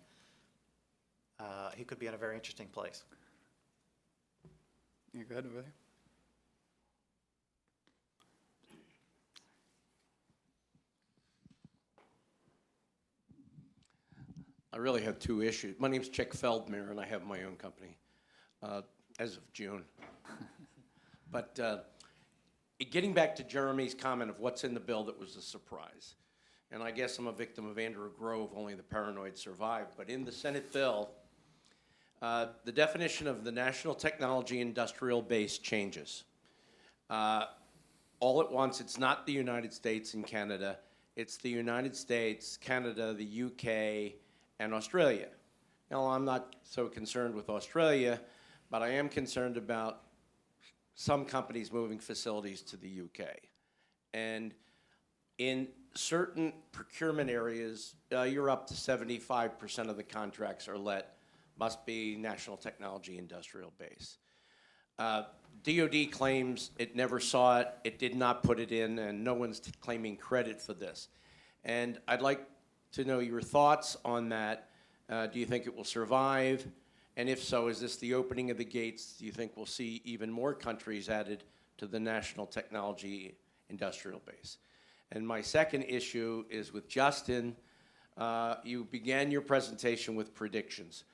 He could be in a very interesting place. You're good over there? I really have two issues. My name's Chick Feldmere, and I have my own company as of June. But getting back to Jeremy's comment of what's in the bill that was a surprise, and I guess I'm a victim of Andrew Grove, only the paranoid survive, but in the Senate bill, the definition of the national technology industrial base changes. All at once, it's not the United States and Canada, it's the United States, Canada, the UK, and Australia. Now, I'm not so concerned with Australia, but I am concerned about some companies moving facilities to the UK. And in certain procurement areas, you're up to 75% of the contracts are must be national technology industrial base. DOD claims it never saw it, it did not put it in, and no one's claiming credit for this. And I'd like to know your thoughts on that. Do you think it will survive? And if so, is this the opening of the gates? Do you think we'll see even more countries added to the national technology industrial base? And my second issue is with Justin. You began your presentation with predictions.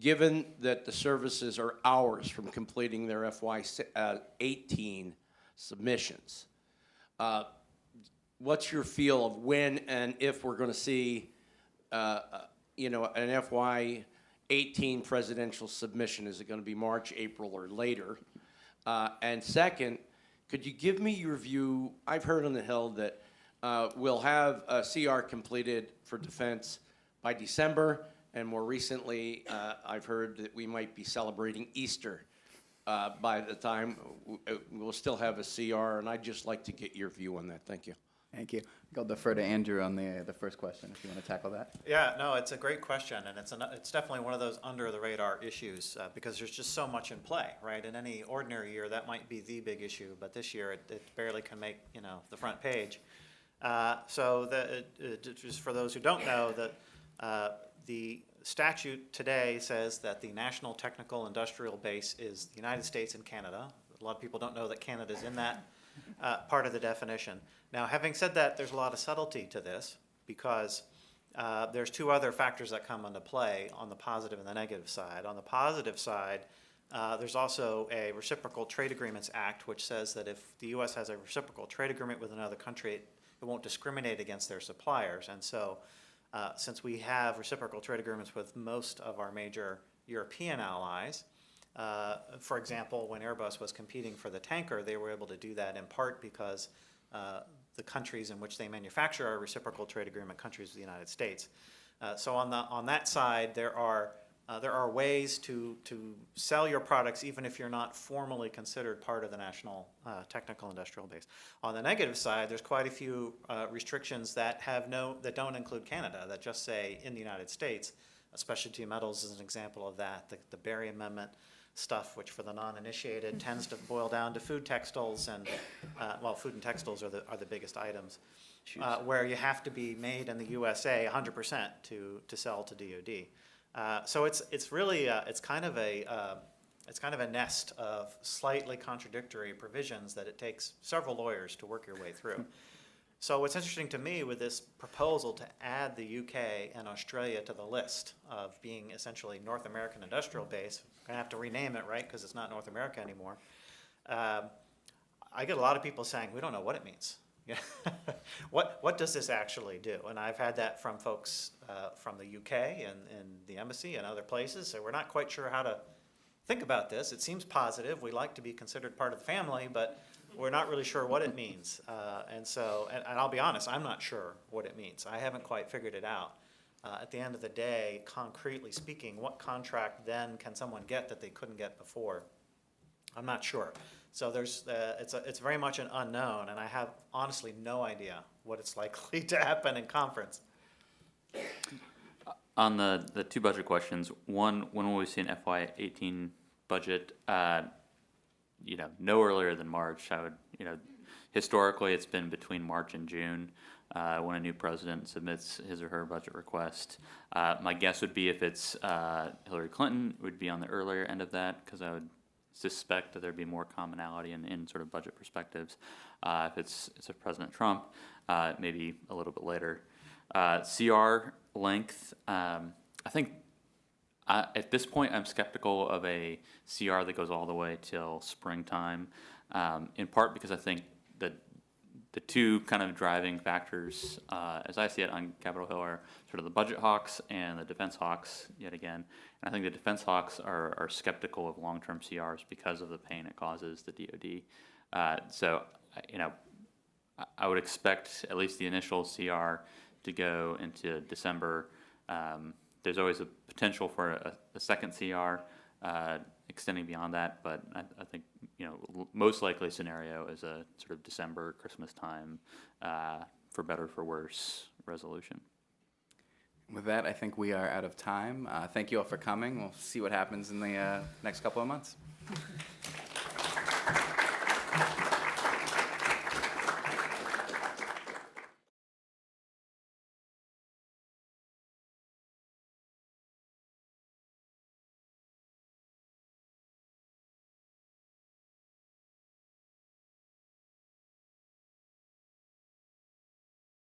Given that the services are hours from completing their FY18 submissions, what's your feel of when and if we're going to see, an FY18 presidential submission? Is it going to be March, April, or later? And second, could you give me your view? I've heard on the Hill that we'll have a CR completed for defense by December. And more recently, I've heard that we might be celebrating Easter by the time we'll still have a CR, and I'd just like to get your view on that. Thank you. Thank you. I'll defer to Andrew on the first question, if you want to tackle that. Yeah, no, it's a great question, and it's definitely one of those under-the-radar issues because there's just so much in play, right? In any ordinary year, that might be the big issue, but this year it barely can make the front page. Just for those who don't know, that the statute today says that the National Technical Industrial Base is the United States and Canada. A lot of people don't know that Canada's in that part of the definition. Now, having said that, there's a lot of subtlety to this because there's two other factors that come into play on the positive and the negative side. On the positive side, there's also a Reciprocal Trade Agreements Act, which says that if the U.S. has a reciprocal trade agreement with another country, it won't discriminate against their suppliers. And so since we have reciprocal trade agreements with most of our major European allies, for example, when Airbus was competing for the tanker, they were able to do that in part because the countries in which they manufacture are reciprocal trade agreement countries of the United States. So on that side, there are ways to sell your products even if you're not formally considered part of the national technical industrial base. On the negative side, there's quite a few restrictions that don't include Canada, that just say in the United States. Specialty metals is an example of that. The Berry Amendment stuff, which for the non-initiated tends to boil down to food textiles, and food and textiles are the biggest items, where you have to be made in the USA 100% to sell to DoD. So it's really it's kind of a nest of slightly contradictory provisions that it takes several lawyers to work your way through. So what's interesting to me with this proposal to add the UK and Australia to the list of being essentially North American industrial base, we're gonna have to rename it, right, because it's not North America anymore. I get a lot of people saying, we don't know what it means. What does this actually do? And I've had that from folks from the UK and the embassy and other places, so we're not quite sure how to think about this. It seems positive. We like to be considered part of the family, but we're not really sure what it means. And I'll be honest, I'm not sure what it means. I haven't quite figured it out. At the end of the day, concretely speaking, what contract then can someone get that they couldn't get before? I'm not sure. So it's very much an unknown, and I have honestly no idea what it's likely to happen in conference. On the two budget questions, one, when will we see an FY18 budget? No earlier than March. Historically it's been between March and June when a new president submits his or her budget request. My guess would be if it's Hillary Clinton, it would be on the earlier end of that, because I would suspect that there'd be more commonality in sort of budget perspectives. If it's President Trump, maybe a little bit later. CR length, I think at this point, I'm skeptical of a CR that goes all the way till springtime, in part because I think that the two kind of driving factors, as I see it on Capitol Hill, are sort of the budget hawks and the defense hawks yet again. And I think the defense hawks are skeptical of long-term CRs because of the pain it causes the DoD. So, I would expect at least the initial CR to go into December. There's always a potential for a second CR extending beyond that, but I think most likely scenario is a sort of December, Christmas time, for better for worse resolution. With that, I think we are out of time. Thank you all for coming. We'll see what happens in the next couple of months.